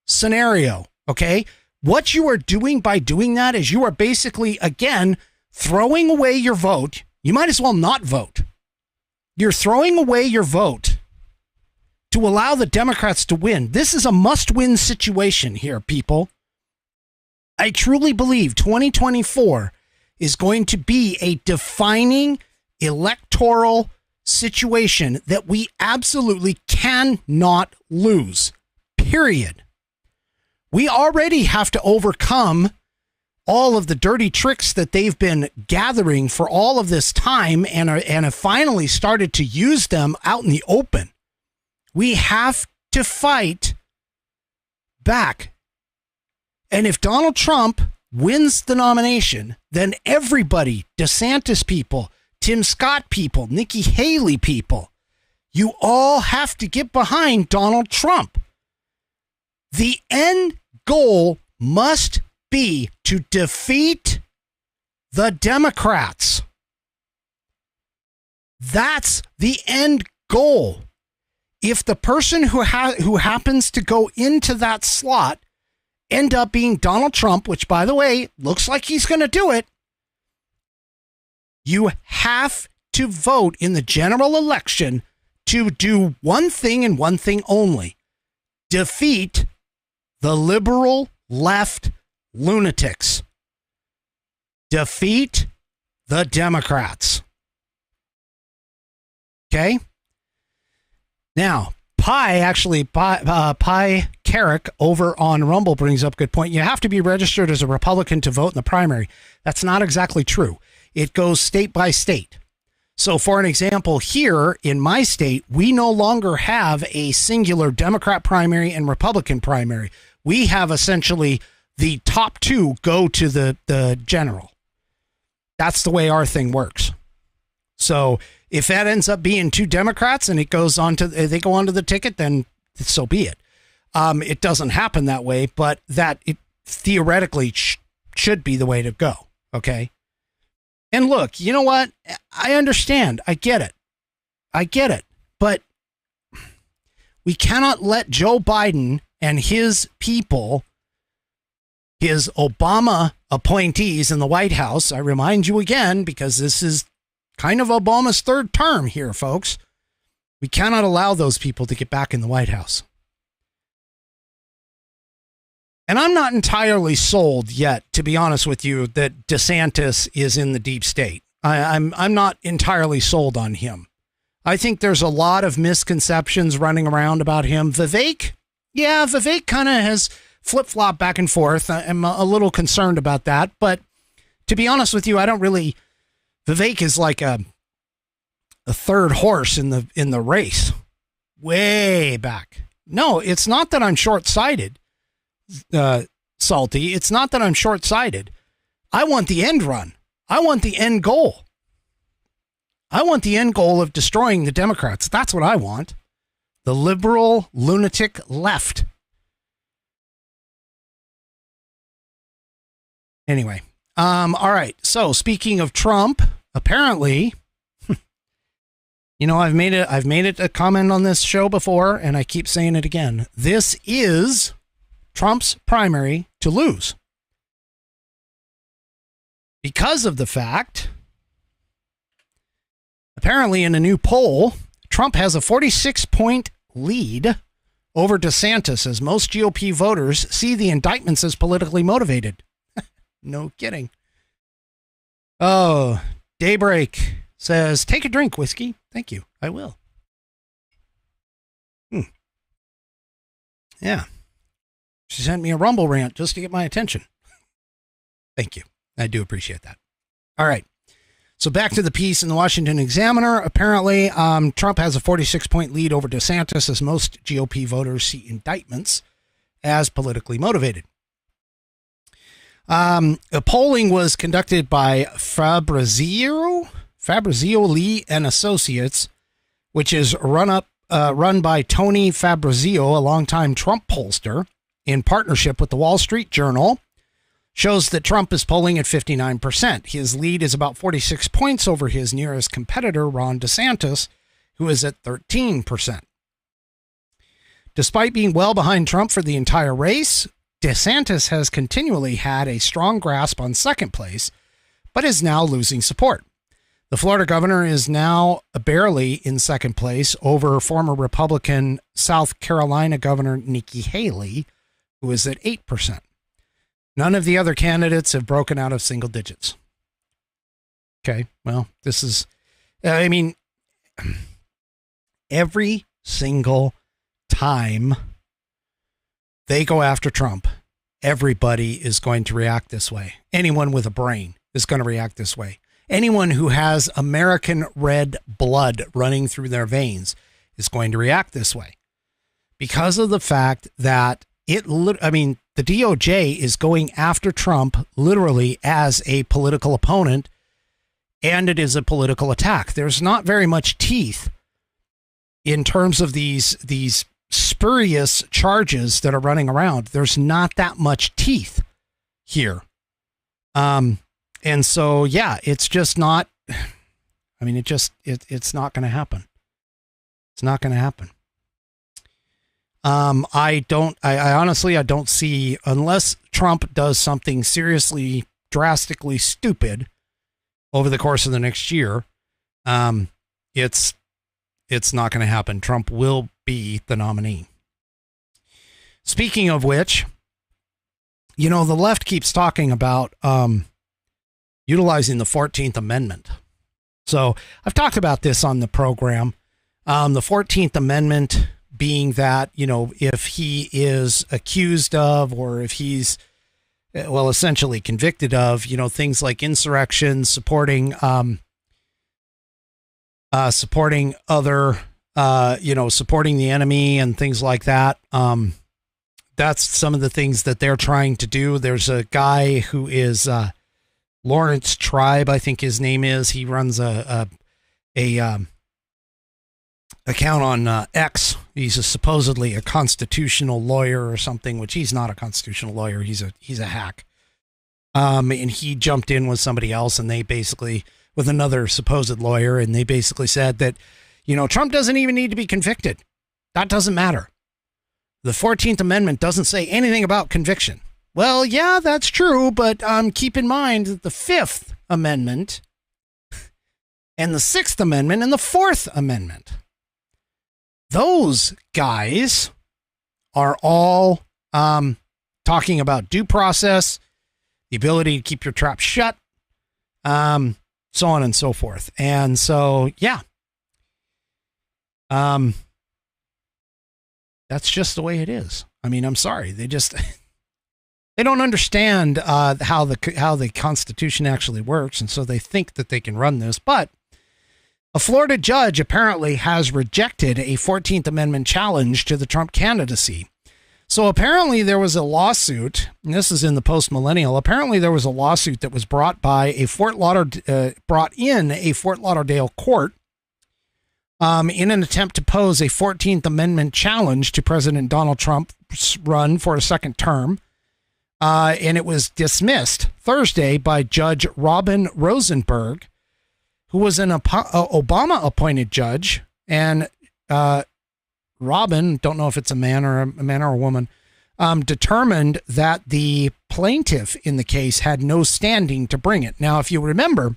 scenario. Okay? What you are doing by doing that is you are basically, again, throwing away your vote. You might as well not vote. You're throwing away your vote to allow the Democrats to win. This is a must-win situation here, people. I truly believe 2024 is going to be a defining electoral situation that we absolutely cannot lose. Period. We already have to overcome all of the dirty tricks that they've been gathering for all of this time and have finally started to use them out in the open. We have to fight back. And if Donald Trump wins the nomination, then everybody, DeSantis people, Tim Scott people, Nikki Haley people, you all have to get behind Donald Trump. The end goal must be to defeat the Democrats. That's the end goal. If the person who happens to go into that slot end up being Donald Trump, which, by the way, looks like he's going to do it, you have to vote in the general election to do one thing and one thing only: defeat the liberal left lunatics. Defeat the Democrats. Okay? Now, Pi Carrick over on Rumble brings up a good point. You have to be registered as a Republican to vote in the primary. That's not exactly true. It goes state by state. So for an example, here in my state, we no longer have a singular Democrat primary and Republican primary. We have essentially the top two go to the general. That's the way our thing works. So if that ends up being two Democrats and they go onto the ticket, then so be it. It doesn't happen that way, but that it theoretically should be the way to go. Okay. And look, you know what? I understand. I get it. But we cannot let Joe Biden and his people, his Obama appointees in the White House, I remind you again, because this is kind of Obama's third term here, folks. We cannot allow those people to get back in the White House. And I'm not entirely sold yet, to be honest with you, that DeSantis is in the deep state. I'm not entirely sold on him. I think there's a lot of misconceptions running around about him. Vivek kind of has flip-flopped back and forth. I'm a little concerned about that. But to be honest with you, Vivek is like a third horse in the race, way back. No, it's not that I'm short-sighted. Salty. It's not that I'm short-sighted. I want the end run. I want the end goal. I want the end goal of destroying the Democrats. That's what I want. The liberal lunatic left. Anyway. All right. So speaking of Trump, apparently, I've made it a comment on this show before, and I keep saying it again. This is Trump's primary to lose because of the fact, apparently in a new poll, Trump has a 46-point lead over DeSantis as most GOP voters see the indictments as politically motivated. No kidding. Oh, Daybreak says, take a drink, Whiskey. Thank you. I will. Yeah. She sent me a Rumble rant just to get my attention. Thank you. I do appreciate that. All right. So back to the piece in the Washington Examiner. Apparently, Trump has a 46-point lead over DeSantis as most GOP voters see indictments as politically motivated. The polling was conducted by Fabrizio Lee and Associates, which is run by Tony Fabrizio, a longtime Trump pollster, in partnership with the Wall Street Journal, shows that Trump is polling at 59%. His lead is about 46 points over his nearest competitor, Ron DeSantis, who is at 13%. Despite being well behind Trump for the entire race, DeSantis has continually had a strong grasp on second place, but is now losing support. The Florida governor is now barely in second place over former Republican South Carolina Governor Nikki Haley, who is at 8%. None of the other candidates have broken out of single digits. Okay, well, this is, every single time they go after Trump, everybody is going to react this way. Anyone with a brain is going to react this way. Anyone who has American red blood running through their veins is going to react this way because of the fact that the DOJ is going after Trump literally as a political opponent, and it is a political attack. There's not very much teeth in terms of these spurious charges that are running around. There's not that much teeth here. And so, yeah, it's just not, it's not going to happen. It's not going to happen. I honestly don't see, unless Trump does something seriously, drastically stupid over the course of the next year, it's not going to happen. Trump will be the nominee. Speaking of which, the left keeps talking about utilizing the 14th Amendment. So I've talked about this on the program. The 14th Amendment being that, if he is accused of, or if he's essentially convicted of, things like insurrection, supporting other, supporting the enemy and things like that. That's some of the things that they're trying to do. There's a guy who is Lawrence Tribe, I think his name is. He runs a account on X. He's supposedly a constitutional lawyer or something, which he's not a constitutional lawyer. He's a hack. And he jumped in with somebody else, and they basically, with another supposed lawyer, and they basically said that, Trump doesn't even need to be convicted. That doesn't matter. The 14th Amendment doesn't say anything about conviction. Well, yeah, that's true, but keep in mind that the 5th Amendment and the 6th Amendment and the 4th Amendment, those guys are all talking about due process, the ability to keep your trap shut, so on and so forth. And so, yeah, that's just the way it is. I mean, I'm sorry. They don't understand how the Constitution actually works, and so they think that they can run this. But a Florida judge apparently has rejected a 14th Amendment challenge to the Trump candidacy. So apparently there was a lawsuit, and this is in the Post-Millennial. Apparently there was a lawsuit that was brought in a Fort Lauderdale court in an attempt to pose a 14th Amendment challenge to President Donald Trump's run for a second term. And it was dismissed Thursday by Judge Robin Rosenberg, who was an Obama-appointed judge. And Robin, don't know if it's a man or a woman, determined that the plaintiff in the case had no standing to bring it. Now, if you'll remember,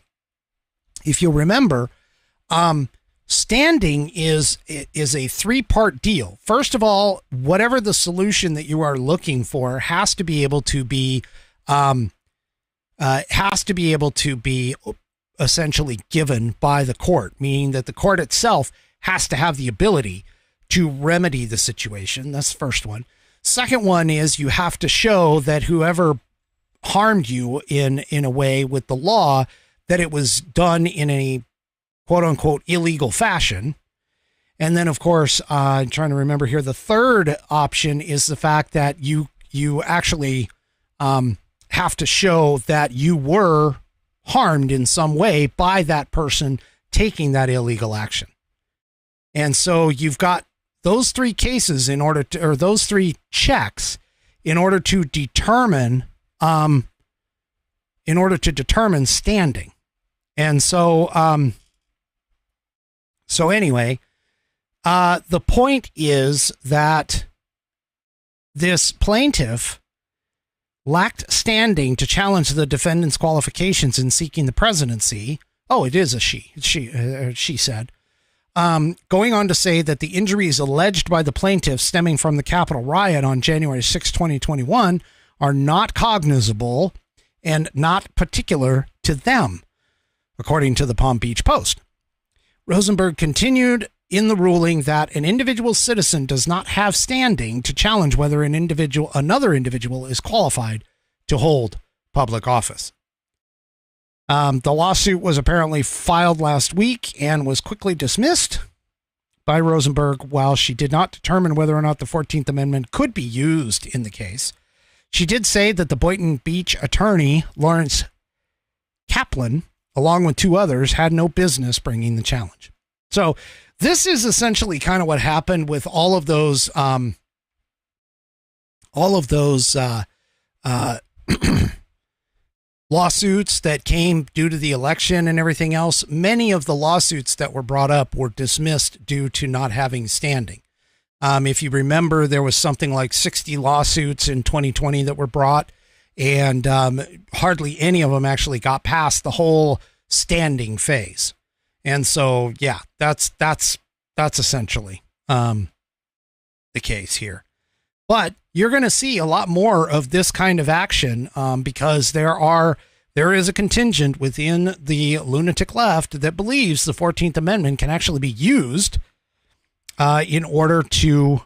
standing is a three-part deal. First of all, whatever the solution that you are looking for has to be able to be essentially given by the court, meaning that the court itself has to have the ability to remedy the situation. That's the first one. Second one is you have to show that whoever harmed you in a way with the law, that it was done in a quote unquote illegal fashion. And then of course, I'm trying to remember here, the third option is the fact that you actually have to show that you were harmed in some way by that person taking that illegal action. And so you've got those three cases or those three checks in order to determine standing. And so, anyway, the point is that this plaintiff lacked standing to challenge the defendant's qualifications in seeking the presidency. Oh, it is a she. She said, going on to say that the injuries alleged by the plaintiff stemming from the Capitol riot on January 6, 2021 are not cognizable and not particular to them, according to the Palm Beach Post. Rosenberg continued in the ruling that an individual citizen does not have standing to challenge whether another individual is qualified to hold public office. The lawsuit was apparently filed last week and was quickly dismissed by Rosenberg. While she did not determine whether or not the 14th Amendment could be used in the case, she did say that the Boynton Beach attorney, Lawrence Kaplan, along with two others, had no business bringing the challenge. So this is essentially kind of what happened with all of those lawsuits that came due to the election and everything else. Many of the lawsuits that were brought up were dismissed due to not having standing. If you remember, there was something like 60 lawsuits in 2020 that were brought, and hardly any of them actually got past the whole standing phase. And so, yeah, that's essentially the case here. But you're going to see a lot more of this kind of action because there is a contingent within the lunatic left that believes the 14th Amendment can actually be used in order to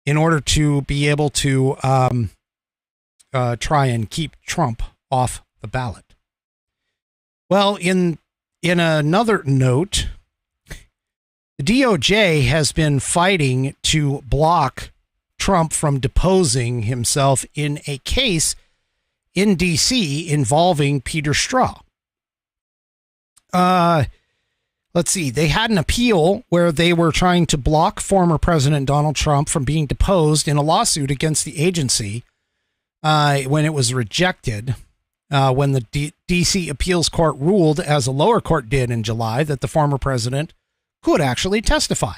in order to be able to try and keep Trump off the ballot. Well, in another note, the DOJ has been fighting to block Trump from deposing himself in a case in D.C. involving Peter Strzok. Let's see. They had an appeal where they were trying to block former President Donald Trump from being deposed in a lawsuit against the agency when it was rejected. When the D.C. appeals court ruled, as a lower court did in July, that the former president could actually testify.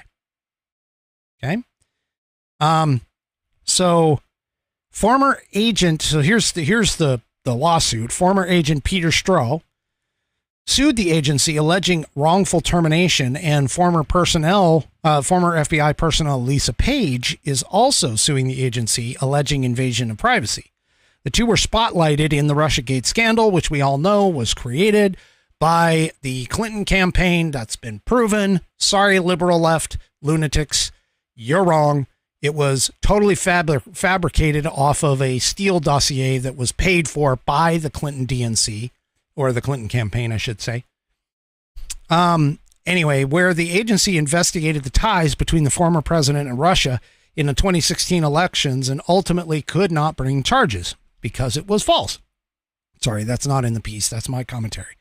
Okay. So former agent, so here's the lawsuit. Former agent Peter Strzok sued the agency alleging wrongful termination, and former FBI personnel Lisa Page is also suing the agency alleging invasion of privacy. The two were spotlighted in the Russiagate scandal, which we all know was created by the Clinton campaign. That's been proven. Sorry, liberal left lunatics. You're wrong. It was totally fabricated off of a Steele dossier that was paid for by the Clinton DNC, or the Clinton campaign, I should say. Anyway, where the agency investigated the ties between the former president and Russia in the 2016 elections and ultimately could not bring charges because it was false. Sorry, that's not in the piece. That's my commentary.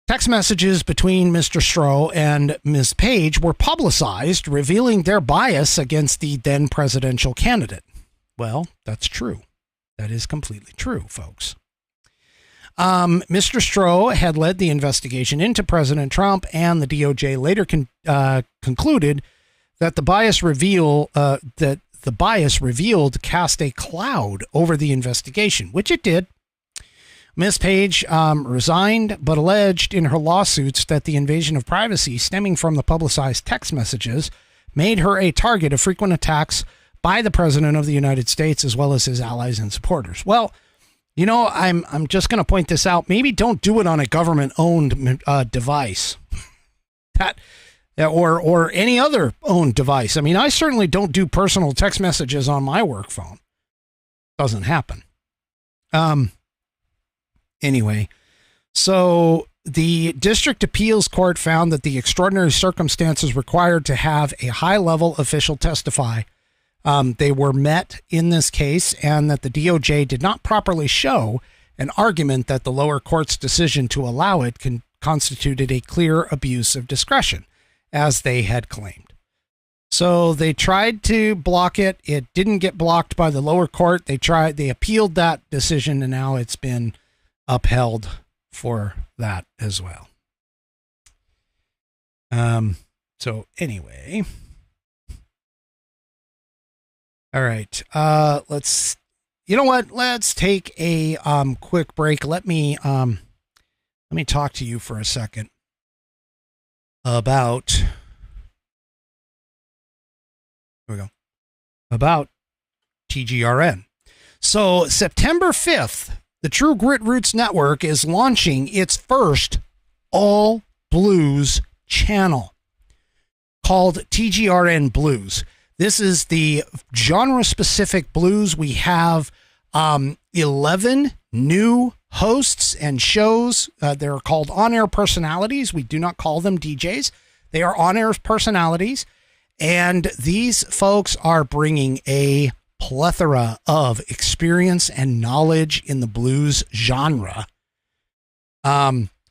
Text messages between Mr. Strzok and Ms. Page were publicized, revealing their bias against the then presidential candidate. Well, that's true. That is completely true, folks. Mr. Strzok had led the investigation into President Trump, and the DOJ later concluded that the bias revealed cast a cloud over the investigation, which it did. Ms. Page resigned, but alleged in her lawsuits that the invasion of privacy stemming from the publicized text messages made her a target of frequent attacks by the President of the United States, as well as his allies and supporters. Well, you know, I'm just going to point this out. Maybe don't do it on a government-owned device, or any other owned device. I mean, I certainly don't do personal text messages on my work phone. Doesn't happen. Anyway, so the district appeals court found that the extraordinary circumstances required to have a high-level official testify, they were met in this case, and that the DOJ did not properly show an argument that the lower court's decision to allow it constituted a clear abuse of discretion, as they had claimed. So they tried to block it. It didn't get blocked by the lower court. They appealed that decision, and now it's been upheld for that as well. So anyway, all right. Let's take a quick break. Let me talk to you for a second about TGRN. So September 5th, the True Grit Roots Network is launching its first all blues channel called TGRN Blues. This is the genre-specific blues. We have 11 new hosts and shows. They're called on-air personalities. We do not call them DJs. They are on-air personalities. And these folks are bringing a plethora of experience and knowledge in the blues genre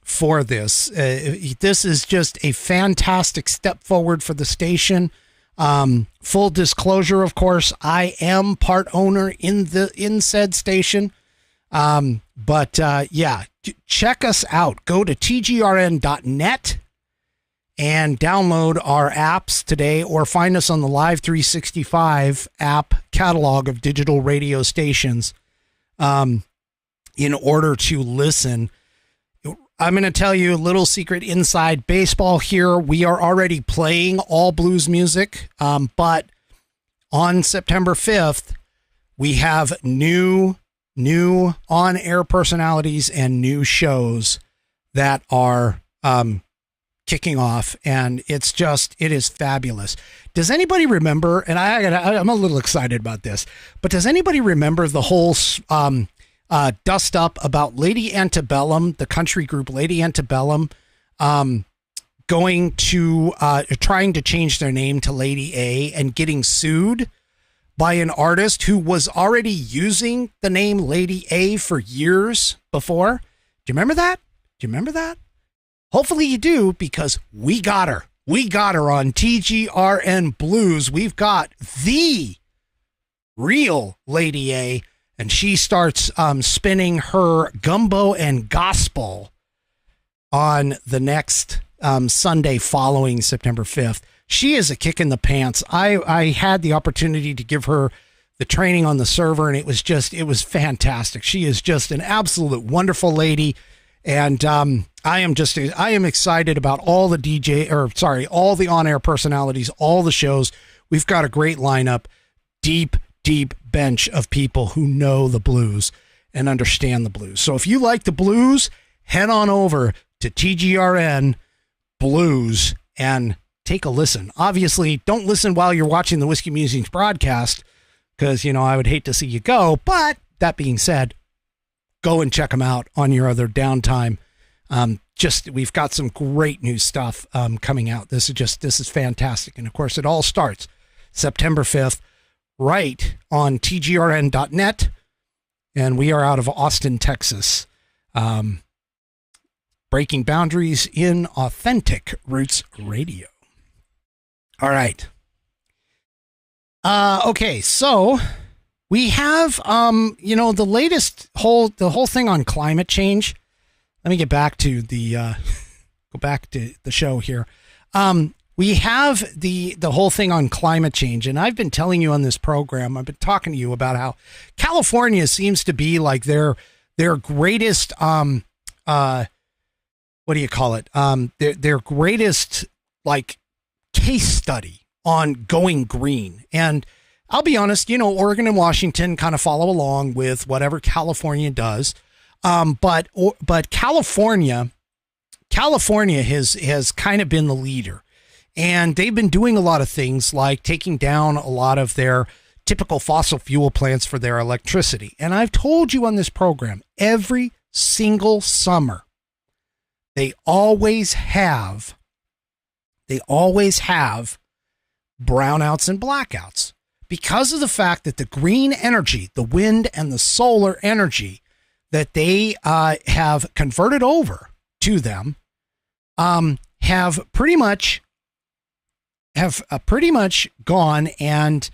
for this. This is just a fantastic step forward for the station. Full disclosure, of course, I am part owner in said station. But check us out. Go to tgrn.net and download our apps today, or find us on the Live 365 app catalog of digital radio stations in order to listen. I'm going to tell you a little secret inside baseball here. We are already playing all blues music, but on September 5th, we have new on-air personalities and new shows that are kicking off, and it is fabulous. Does anybody remember, and I'm a little excited about this, but does anybody remember the whole dust up about Lady Antebellum, the country group Lady Antebellum, going to trying to change their name to Lady A and getting sued by an artist who was already using the name Lady A for years before? Do you remember that? Hopefully you do, because we got her. We got her on TGRN Blues. We've got the real Lady A, and she starts spinning her gumbo and gospel on the next Sunday following September 5th. She is a kick in the pants. I had the opportunity to give her the training on the server, and it was fantastic. She is just an absolute wonderful lady. And I am excited about all the all the on-air personalities, all the shows. We've got a great lineup, deep bench of people who know the blues and understand the blues. So if you like the blues, head on over to TGRN Blues and take a listen. Obviously, don't listen while you're watching the Whiskey Musings broadcast, because, I would hate to see you go. But that being said, go and check them out on your other downtime. We've got some great new stuff coming out. This is fantastic. And of course, it all starts September 5th, right on tgrn.net. And we are out of Austin, Texas. Breaking boundaries in authentic roots radio. All right. Okay, so we have, the whole thing on climate change. Let me get back to the show here. We have the whole thing on climate change, and I've been telling you on this program, I've been talking to you about how California seems to be like their greatest, what do you call it? Their greatest, like, case study on going green. And I'll be honest, Oregon and Washington kind of follow along with whatever California does. But California has kind of been the leader, and they've been doing a lot of things like taking down a lot of their typical fossil fuel plants for their electricity. And I've told you on this program, every single summer, they always have brownouts and blackouts because of the fact that the green energy, the wind and the solar energy that they have converted over to them, have pretty much gone and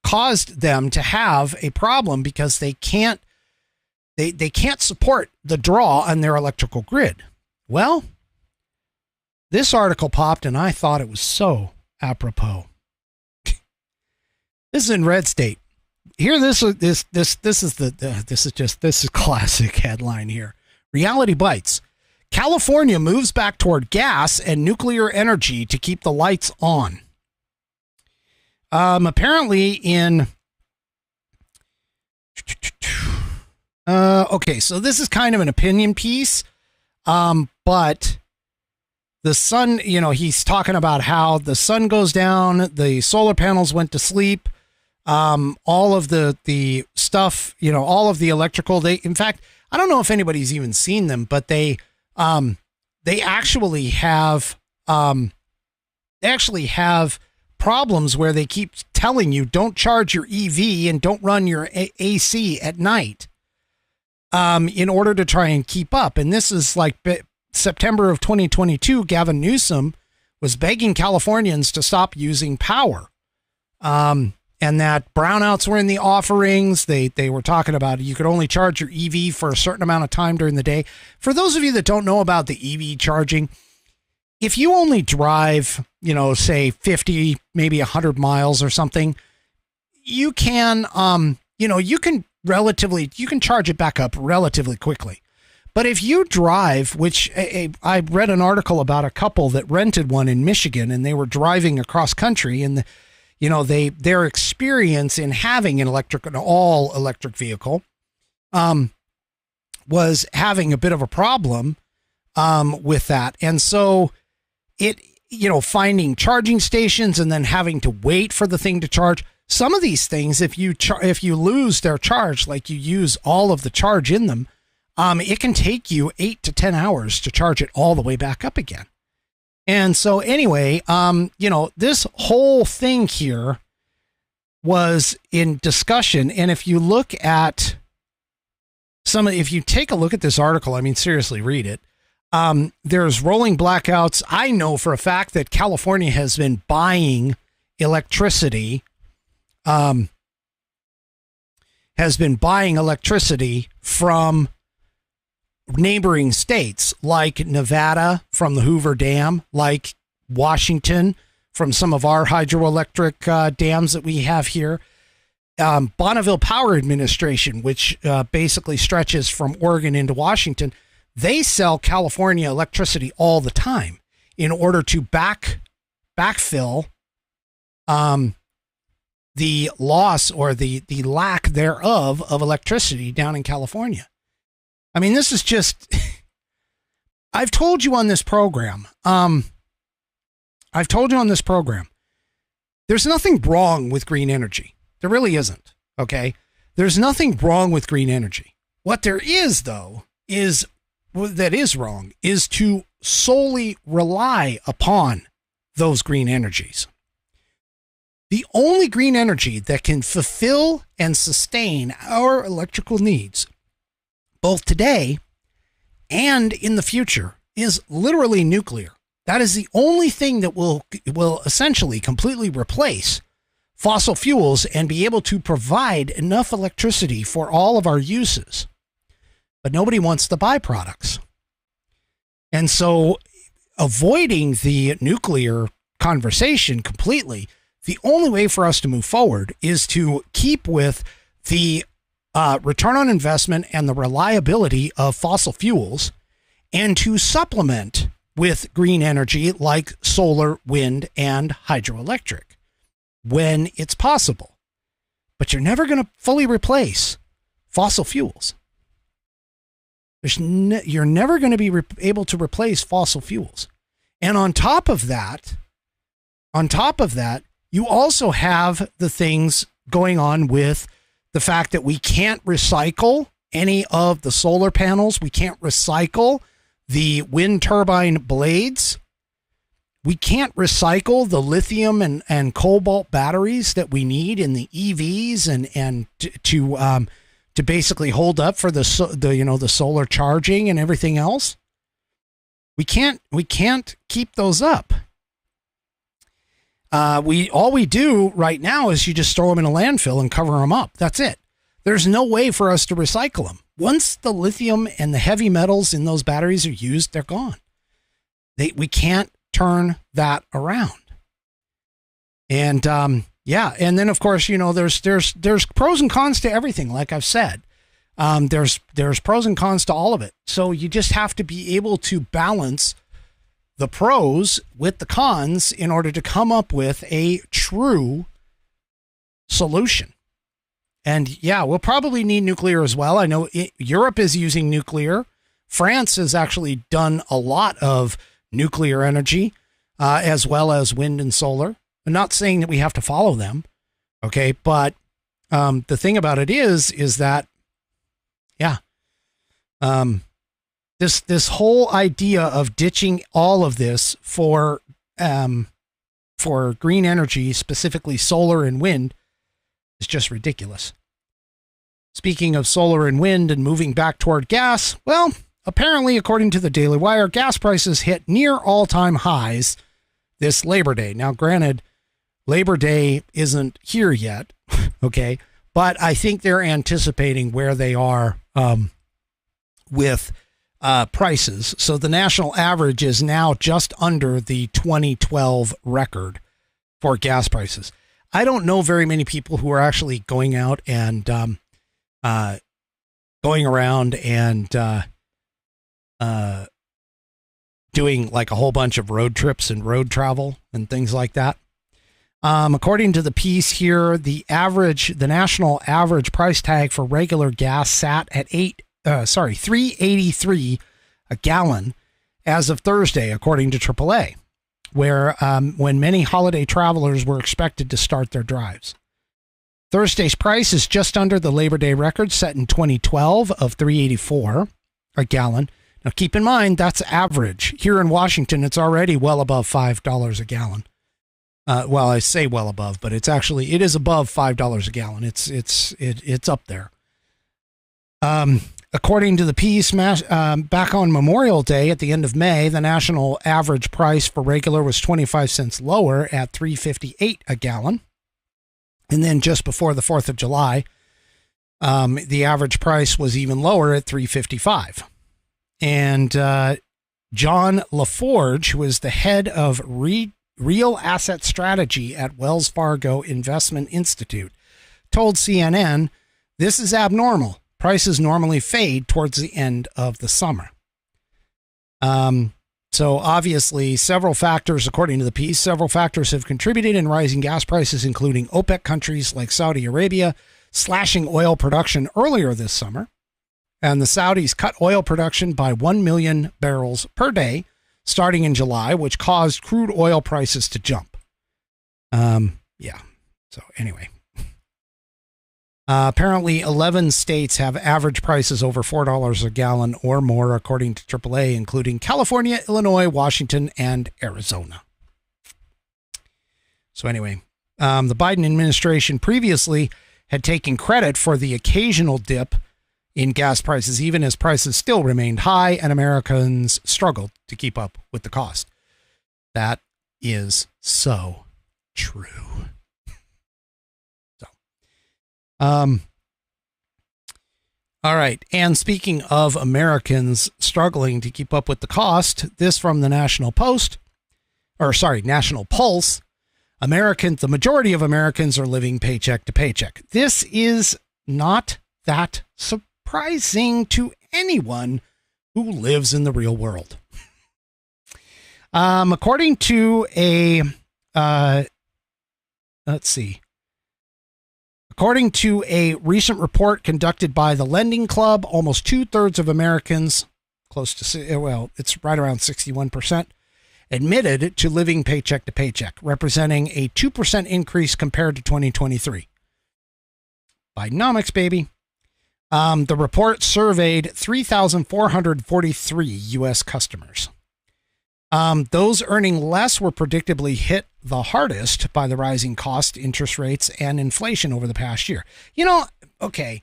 caused them to have a problem because they can't support the draw on their electrical grid. Well, this article popped and I thought it was so apropos. This is in Red State. Here, this is classic headline here. Reality bites. California moves back toward gas and nuclear energy to keep the lights on. Apparently in okay, so this is kind of an opinion piece, but the sun, he's talking about how the sun goes down, the solar panels went to sleep, all of the stuff, all of the electrical, in fact, I don't know if anybody's even seen them, but they actually have problems where they keep telling you don't charge your EV and don't run your AC at night, in order to try and keep up. And this is like September of 2022, Gavin Newsom was begging Californians to stop using power. And that brownouts were in the offerings. They were talking about you could only charge your EV for a certain amount of time during the day. For those of you that don't know about the EV charging, if you only drive, say 50, maybe 100 miles or something, you can, you can charge it back up relatively quickly. But if you drive, which I read an article about a couple that rented one in Michigan, and they were driving across country, and their experience in having an all electric vehicle was having a bit of a problem with that. And so finding charging stations and then having to wait for the thing to charge. Some of these things, if you lose their charge, like you use all of the charge in them, it can take you 8 to 10 hours to charge it all the way back up again. And so anyway, this whole thing here was in discussion. And if you look at if you take a look at this article, I mean, seriously, read it. There's rolling blackouts. I know for a fact that California has been buying electricity, from neighboring states like Nevada from the Hoover Dam, like Washington from some of our hydroelectric dams that we have here. Bonneville Power Administration, which basically stretches from Oregon into Washington, they sell California electricity all the time in order to backfill the loss or the lack thereof of electricity down in California. I mean, this is just, I've told you on this program, there's nothing wrong with green energy. There really isn't. Okay. There's nothing wrong with green energy. What there is, though, is to solely rely upon those green energies. The only green energy that can fulfill and sustain our electrical needs, both today and in the future, is literally nuclear. That is the only thing that will essentially completely replace fossil fuels and be able to provide enough electricity for all of our uses. But nobody wants the byproducts. And so avoiding the nuclear conversation completely, the only way for us to move forward is to keep with the return on investment and the reliability of fossil fuels, and to supplement with green energy like solar, wind, and hydroelectric when it's possible. But you're never going to fully replace fossil fuels. You're never going to be able to replace fossil fuels. And on top of that, you also have the things going on with the fact that we can't recycle any of the solar panels. We can't recycle the wind turbine blades. We can't recycle the lithium and cobalt batteries that we need in the EVs and to basically hold up for the solar charging and everything else. We can't keep those up. All we do right now is you just throw them in a landfill and cover them up. That's it. There's no way for us to recycle them. Once the lithium and the heavy metals in those batteries are used, they're gone. We can't turn that around. And and then of course, there's pros and cons to everything. Like I've said, there's pros and cons to all of it. So you just have to be able to balance the pros with the cons in order to come up with a true solution. And we'll probably need nuclear as well. I know Europe is using nuclear. France has actually done a lot of nuclear energy, as well as wind and solar. I'm not saying that we have to follow them. Okay. But, the thing about it is that, this whole idea of ditching all of this for green energy, specifically solar and wind, is just ridiculous. Speaking of solar and wind and moving back toward gas, well, apparently, according to the Daily Wire, gas prices hit near all-time highs this Labor Day. Now, granted, Labor Day isn't here yet, okay, but I think they're anticipating where they are with prices. So the national average is now just under the 2012 record for gas prices. I don't know very many people who are actually going out and going around and doing like a whole bunch of road trips and road travel and things like that. According to the piece here, the national average price tag for regular gas sat at $3.83 a gallon. as of Thursday, according to AAA, where when many holiday travelers were expected to start their drives. Thursday's price is just under the Labor Day record set in 2012 of $3.84 a gallon. Now, keep in mind, that's average. Here in Washington, it's already well above $5 a gallon. Well, I say well above, but it is above $5 a gallon. It's up there. According to the piece, back on Memorial Day at the end of May, the national average price for regular was 25 cents lower at $3.58 a gallon. And then just before the 4th of July, the average price was even lower at $3.55. And John LaForge, who is the head of Real Asset Strategy at Wells Fargo Investment Institute, told CNN, "This is abnormal. Prices normally fade towards the end of the summer." So obviously, according to the piece, several factors have contributed in rising gas prices, including OPEC countries like Saudi Arabia slashing oil production earlier this summer. And the Saudis cut oil production by 1 million barrels per day starting in July, which caused crude oil prices to jump. Yeah. So anyway. Apparently, 11 states have average prices over $4 a gallon or more, according to AAA, including California, Illinois, Washington, and Arizona. So anyway, the Biden administration previously had taken credit for the occasional dip in gas prices, even as prices still remained high and Americans struggled to keep up with the cost. That is so true. All right. And speaking of Americans struggling to keep up with the cost, this from the National Pulse. The majority of Americans are living paycheck to paycheck. This is not that surprising to anyone who lives in the real world. According to a, According to a recent report conducted by the Lending Club, almost 2/3 of Americans, it's right around 61%, admitted to living paycheck to paycheck, representing a 2% increase compared to 2023. Bidenomics, baby. The report surveyed 3,443 U.S. customers. Those earning less were predictably hit the hardest by the rising cost, interest rates, and inflation over the past year. Okay,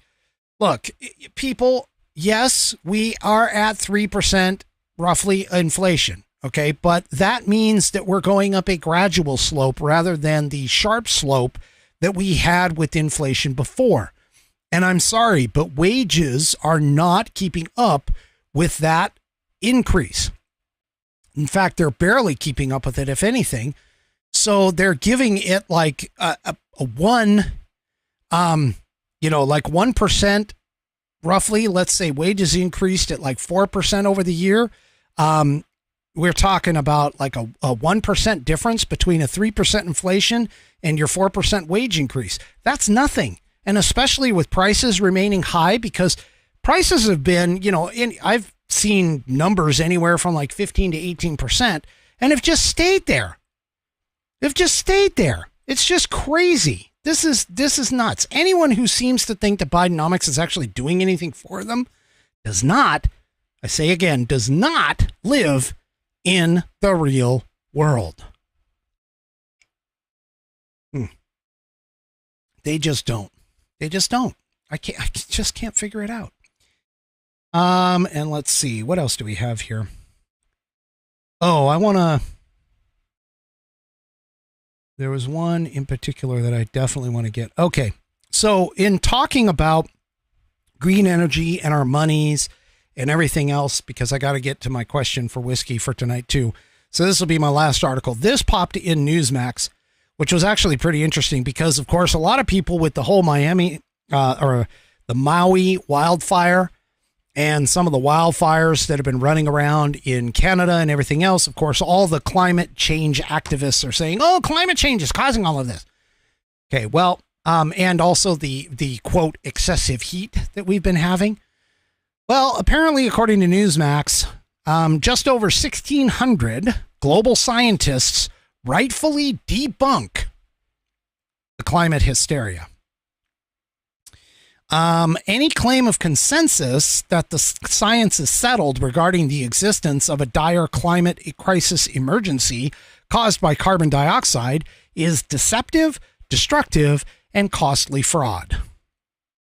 look, people, yes, we are at 3% roughly inflation, okay? But that means that we're going up a gradual slope rather than the sharp slope that we had with inflation before. And I'm sorry, but wages are not keeping up with that increase. In fact, they're barely keeping up with it, if anything. So they're giving it like a 1%, roughly. Let's say wages increased at like 4% over the year. We're talking about like a 1% difference between a 3% inflation and your 4% wage increase. That's nothing. And especially with prices remaining high, because prices have been, I've seen numbers anywhere from like 15 to 18% and have just stayed there. They've just stayed there. It's just crazy. This is nuts. Anyone who seems to think that Bidenomics is actually doing anything for them does not, I say again, does not live in the real world. They just don't. They just don't. I just can't figure it out. And let's see, what else do we have here? There was one in particular that I definitely want to get. Okay. So in talking about green energy and our monies and everything else, because I got to get to my question for whiskey for tonight too. So this will be my last article. This popped in Newsmax, which was actually pretty interesting because of course, a lot of people with the whole Maui wildfire and some of the wildfires that have been running around in Canada and everything else. Of course, all the climate change activists are saying, oh, climate change is causing all of this. Okay, well, and also the quote, excessive heat that we've been having. Well, apparently, according to Newsmax, just over 1,600 global scientists rightfully debunk the climate hysteria. Any claim of consensus that the science is settled regarding the existence of a dire climate crisis emergency caused by carbon dioxide is deceptive, destructive, and costly fraud.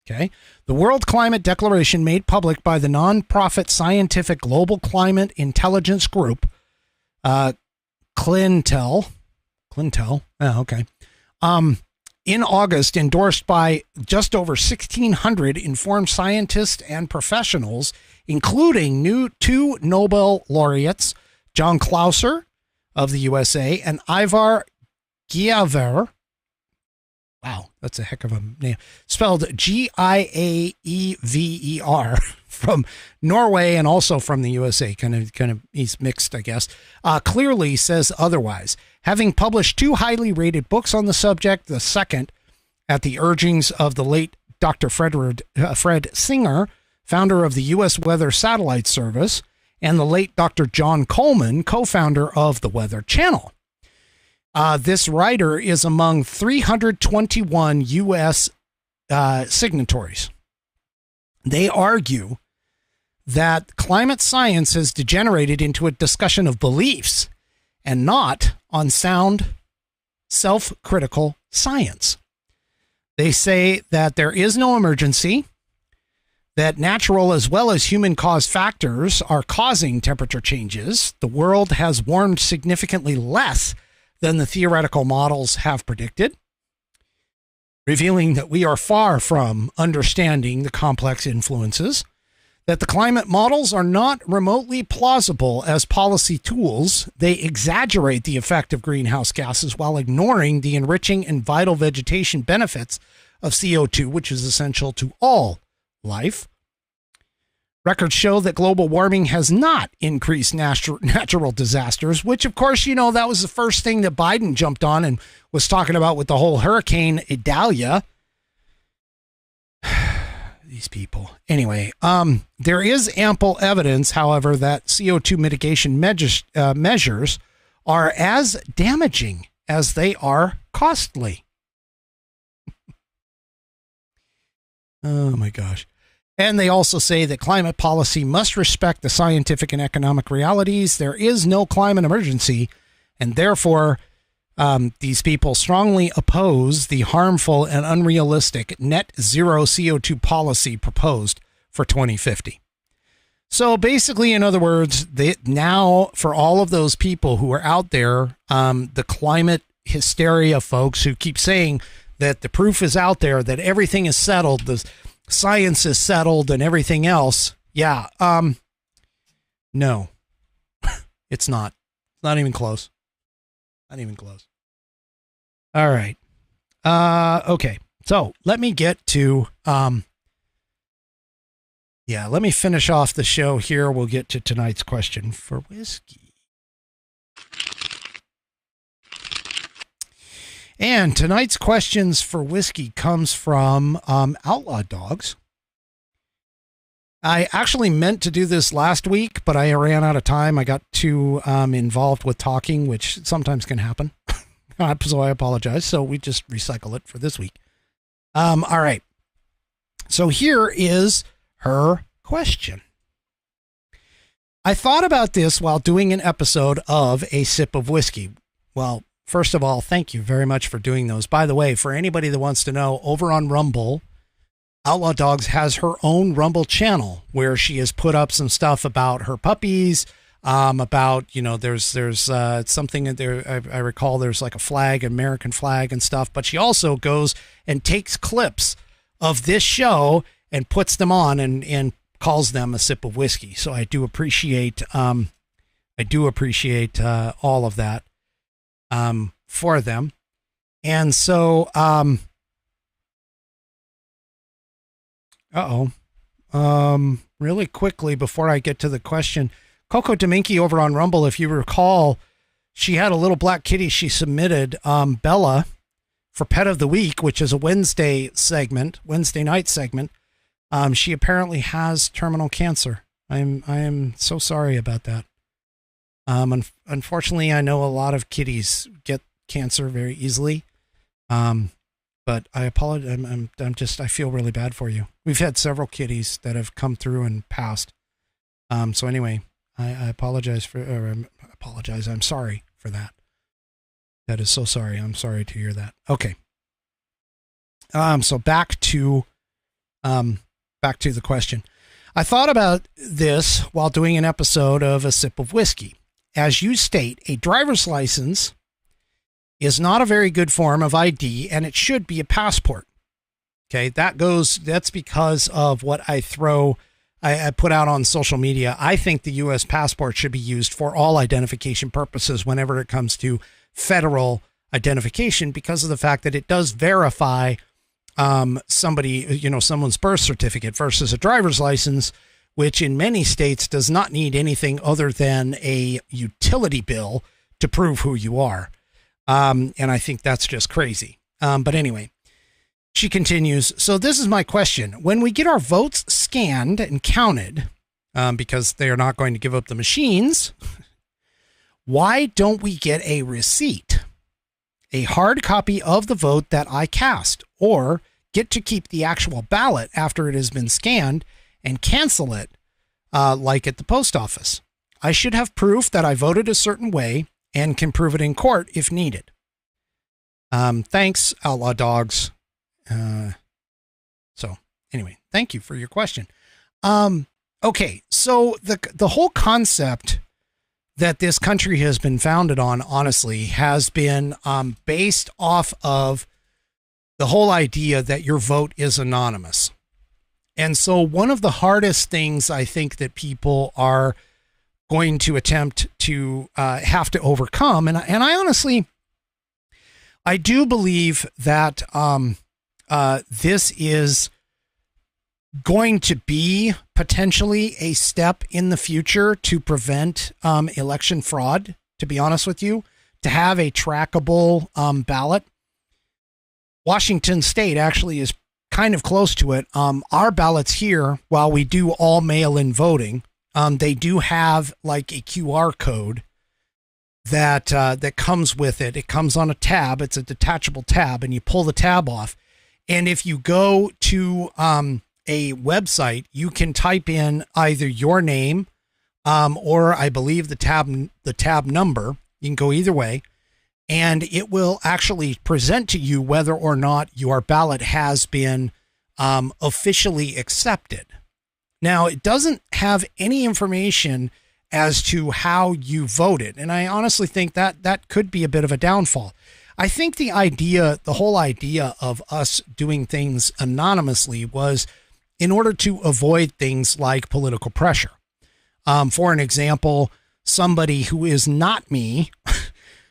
Okay. The World Climate Declaration made public by the nonprofit scientific Global Climate Intelligence Group, CLINTEL. Oh, okay. In August, endorsed by just over 1,600 informed scientists and professionals, including two Nobel laureates, John Clauser of the USA and Ivar Giaever. Wow, that's a heck of a name. Spelled Giaever from Norway and also from the USA. Kind of, he's mixed, I guess. Clearly says otherwise. Having published 2 highly rated books on the subject, the second at the urgings of the late Dr. Fred Singer, founder of the U.S. Weather Satellite Service, and the late Dr. John Coleman, co-founder of the Weather Channel. This writer is among 321 U.S. signatories. They argue that climate science has degenerated into a discussion of beliefs and not on sound, self-critical science. They say that there is no emergency, that natural as well as human-caused factors are causing temperature changes. The world has warmed significantly less than the theoretical models have predicted, revealing that we are far from understanding the complex influences, that the climate models are not remotely plausible as policy tools. They exaggerate the effect of greenhouse gases while ignoring the enriching and vital vegetation benefits of CO2, which is essential to all life. Records show that global warming has not increased natural disasters, which, of course, that was the first thing that Biden jumped on and was talking about with the whole Hurricane Idalia. These people. Anyway, there is ample evidence, however, that CO2 mitigation measures are as damaging as they are costly. Oh, my gosh. And they also say that climate policy must respect the scientific and economic realities. There is no climate emergency, and therefore these people strongly oppose the harmful and unrealistic net zero CO2 policy proposed for 2050. So basically, in other words, now for all of those people who are out there, the climate hysteria folks who keep saying that the proof is out there, that everything is settled, the science is settled and everything else. Yeah. No, it's not. It's not even close. Not even close. All right. Okay. So let me get to, let me finish off the show here. We'll get to tonight's question for whiskey. And tonight's questions for whiskey comes from Outlaw Dogs. I actually meant to do this last week, but I ran out of time. I got too involved with talking, which sometimes can happen. So I apologize. So we just recycle it for this week. All right. So here is her question. I thought about this while doing an episode of A Sip of Whiskey. Well, first of all, thank you very much for doing those. By the way, for anybody that wants to know, over on Rumble, Outlaw Dogs has her own Rumble channel where she has put up some stuff about her puppies, about, there's something in there. I recall there's like a flag, American flag and stuff, but she also goes and takes clips of this show and puts them on and calls them A Sip of Whiskey. So I do appreciate all of that. For them. And so, really quickly before I get to the question, Coco Dominky over on Rumble, if you recall, she had a little black kitty she submitted, Bella, for Pet of the Week, which is a Wednesday night segment. She apparently has terminal cancer. I am so sorry about that. Unfortunately, I know a lot of kitties get cancer very easily. But I apologize. I feel really bad for you. We've had several kitties that have come through and passed. So anyway, I apologize I'm sorry for that. That is so sorry. I'm sorry to hear that. Okay. So back to the question. I thought about this while doing an episode of A Sip of Whiskey. As you state, a driver's license is not a very good form of ID, and it should be a passport. Okay, that's because of what I put out on social media. I think the U.S. passport should be used for all identification purposes whenever it comes to federal identification, because of the fact that it does verify someone's birth certificate versus a driver's license, which in many states does not need anything other than a utility bill to prove who you are. And I think that's just crazy. But anyway, she continues. So this is my question. When we get our votes scanned and counted, because they are not going to give up the machines, why don't we get a receipt, a hard copy of the vote that I cast, or get to keep the actual ballot after it has been scanned and cancel it, like at the post office? I should have proof that I voted a certain way and can prove it in court if needed. Thanks, Outlaw Dogs. So anyway, thank you for your question. Okay, so the whole concept that this country has been founded on, honestly, has been based off of the whole idea that your vote is anonymous. And so one of the hardest things I think that people are going to attempt to have to overcome, and I honestly, I do believe that this is going to be potentially a step in the future to prevent election fraud, to be honest with you, to have a trackable ballot. Washington State actually is kind of close to it. Our ballots here, while we do all mail-in voting, they do have like a QR code that comes with it. It comes on a tab. It's a detachable tab, and you pull the tab off. And if you go to a website, you can type in either your name or I believe the tab number. You can go either way, and it will actually present to you whether or not your ballot has been officially accepted. Now, it doesn't have any information as to how you voted, and I honestly think that could be a bit of a downfall. I think the whole idea of us doing things anonymously was in order to avoid things like political pressure. For an example, somebody who is not me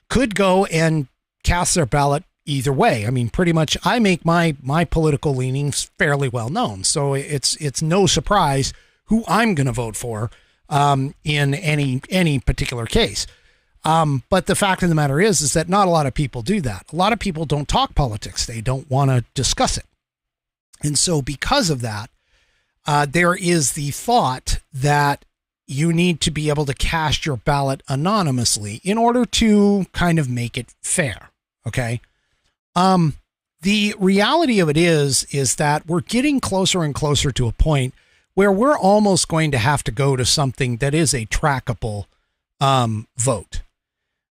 could go and cast their ballot either way. I mean, pretty much I make my political leanings fairly well known. So it's no surprise who I'm going to vote for in any particular case. But the fact of the matter is that not a lot of people do that. A lot of people don't talk politics. They don't want to discuss it. And so because of that, there is the thought that you need to be able to cast your ballot anonymously in order to kind of make it fair. Okay. The reality of it is that we're getting closer and closer to a point where we're almost going to have to go to something that is a trackable vote.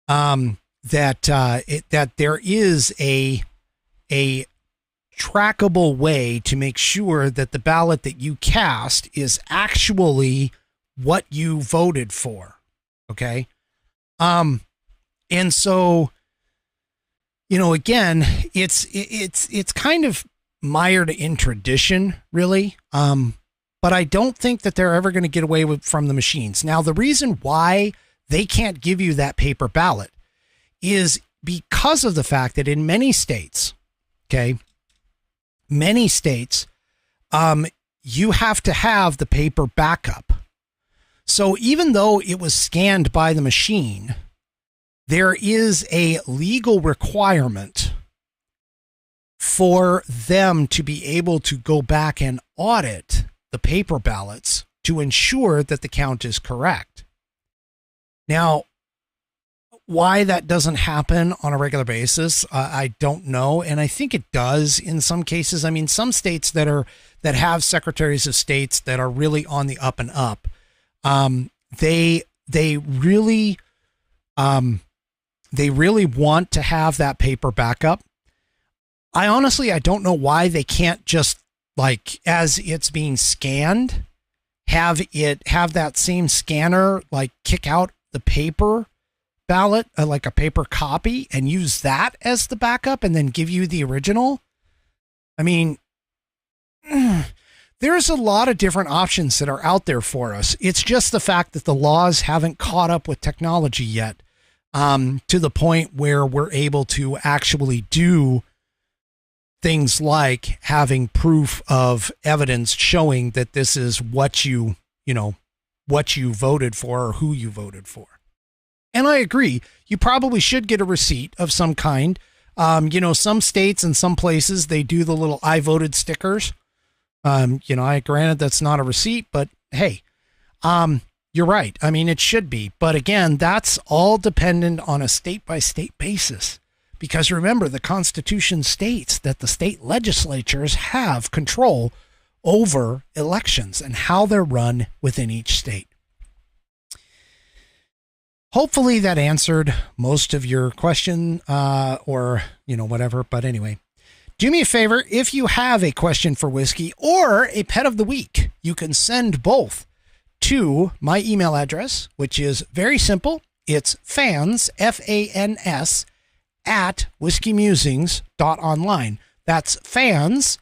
That there is a trackable way to make sure that the ballot that you cast is actually what you voted for. Okay. And so, again, it's kind of mired in tradition, really. But I don't think that they're ever going to get away from the machines. Now, the reason why they can't give you that paper ballot is because of the fact that in many states, you have to have the paper backup. So even though it was scanned by the machine, there is a legal requirement for them to be able to go back and audit the paper ballots to ensure that the count is correct. Now, why that doesn't happen on a regular basis, I don't know. And I think it does in some cases. I mean, some states that have secretaries of states that are really on the up and up, they really want to have that paper backup. I don't know why they can't just, like, as it's being scanned, have that same scanner like kick out the paper ballot, like a paper copy, and use that as the backup and then give you the original. I mean, there's a lot of different options that are out there for us. It's just the fact that the laws haven't caught up with technology yet, to the point where we're able to actually do things like having proof of evidence showing that this is what you voted for or who you voted for. And I agree, you probably should get a receipt of some kind. Some states and some places, they do the little I voted stickers. Granted that's not a receipt, but hey, you're right. I mean, it should be. But again, that's all dependent on a state by state basis. Because remember, the Constitution states that the state legislatures have control over elections and how they're run within each state. Hopefully that answered most of your question, or whatever. But anyway, do me a favor. If you have a question for Whiskey or a pet of the week, you can send both to my email address, which is very simple. It's fans, FANS, at whiskeymusings.online. That's fans,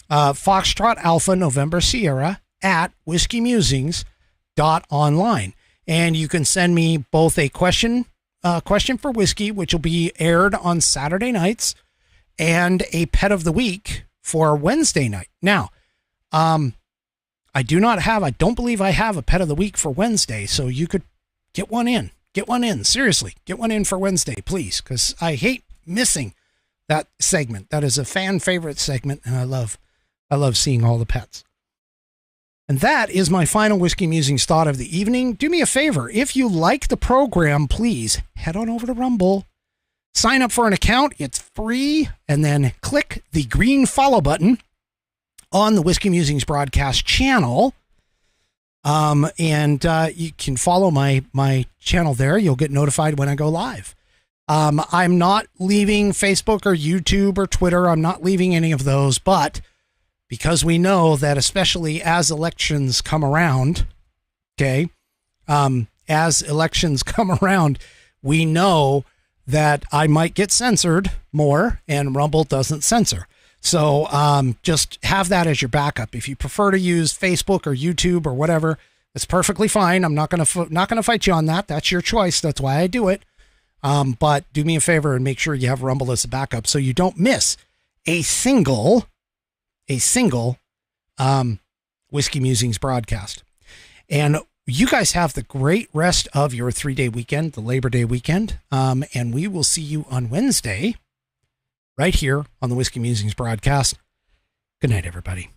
Foxtrot Alpha November Sierra, at whiskeymusings.online. And you can send me both a question for Whiskey, which will be aired on Saturday nights, and a pet of the week for Wednesday night. Now, I don't believe I have a pet of the week for Wednesday, so you could get one in. Get one in. Seriously, get one in for Wednesday, please, because I hate missing that segment. That is a fan favorite segment, and I love seeing all the pets. And that is my final Whiskey Musings thought of the evening. Do me a favor. If you like the program, please head on over to Rumble. Sign up for an account. It's free. And then click the green follow button on the Whiskey Musings Broadcast channel. And you can follow my channel there. You'll get notified when I go live. I'm not leaving Facebook or YouTube or Twitter. I'm not leaving any of those, but because we know that especially as elections come around, we know that I might get censored more, and Rumble doesn't censor. So just have that as your backup. If you prefer to use Facebook or YouTube or whatever, it's perfectly fine. I'm not going to fight you on that. That's your choice. That's why I do it. But do me a favor and make sure you have Rumble as a backup so you don't miss a single Whiskey Musings broadcast. And you guys have the great rest of your 3-day weekend, the Labor Day weekend. And we will see you on Wednesday right here on the Whiskey Musings broadcast. Good night, everybody.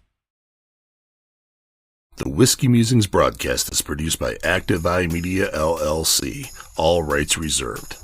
The Whiskey Musings broadcast is produced by Active Eye Media, LLC. All rights reserved.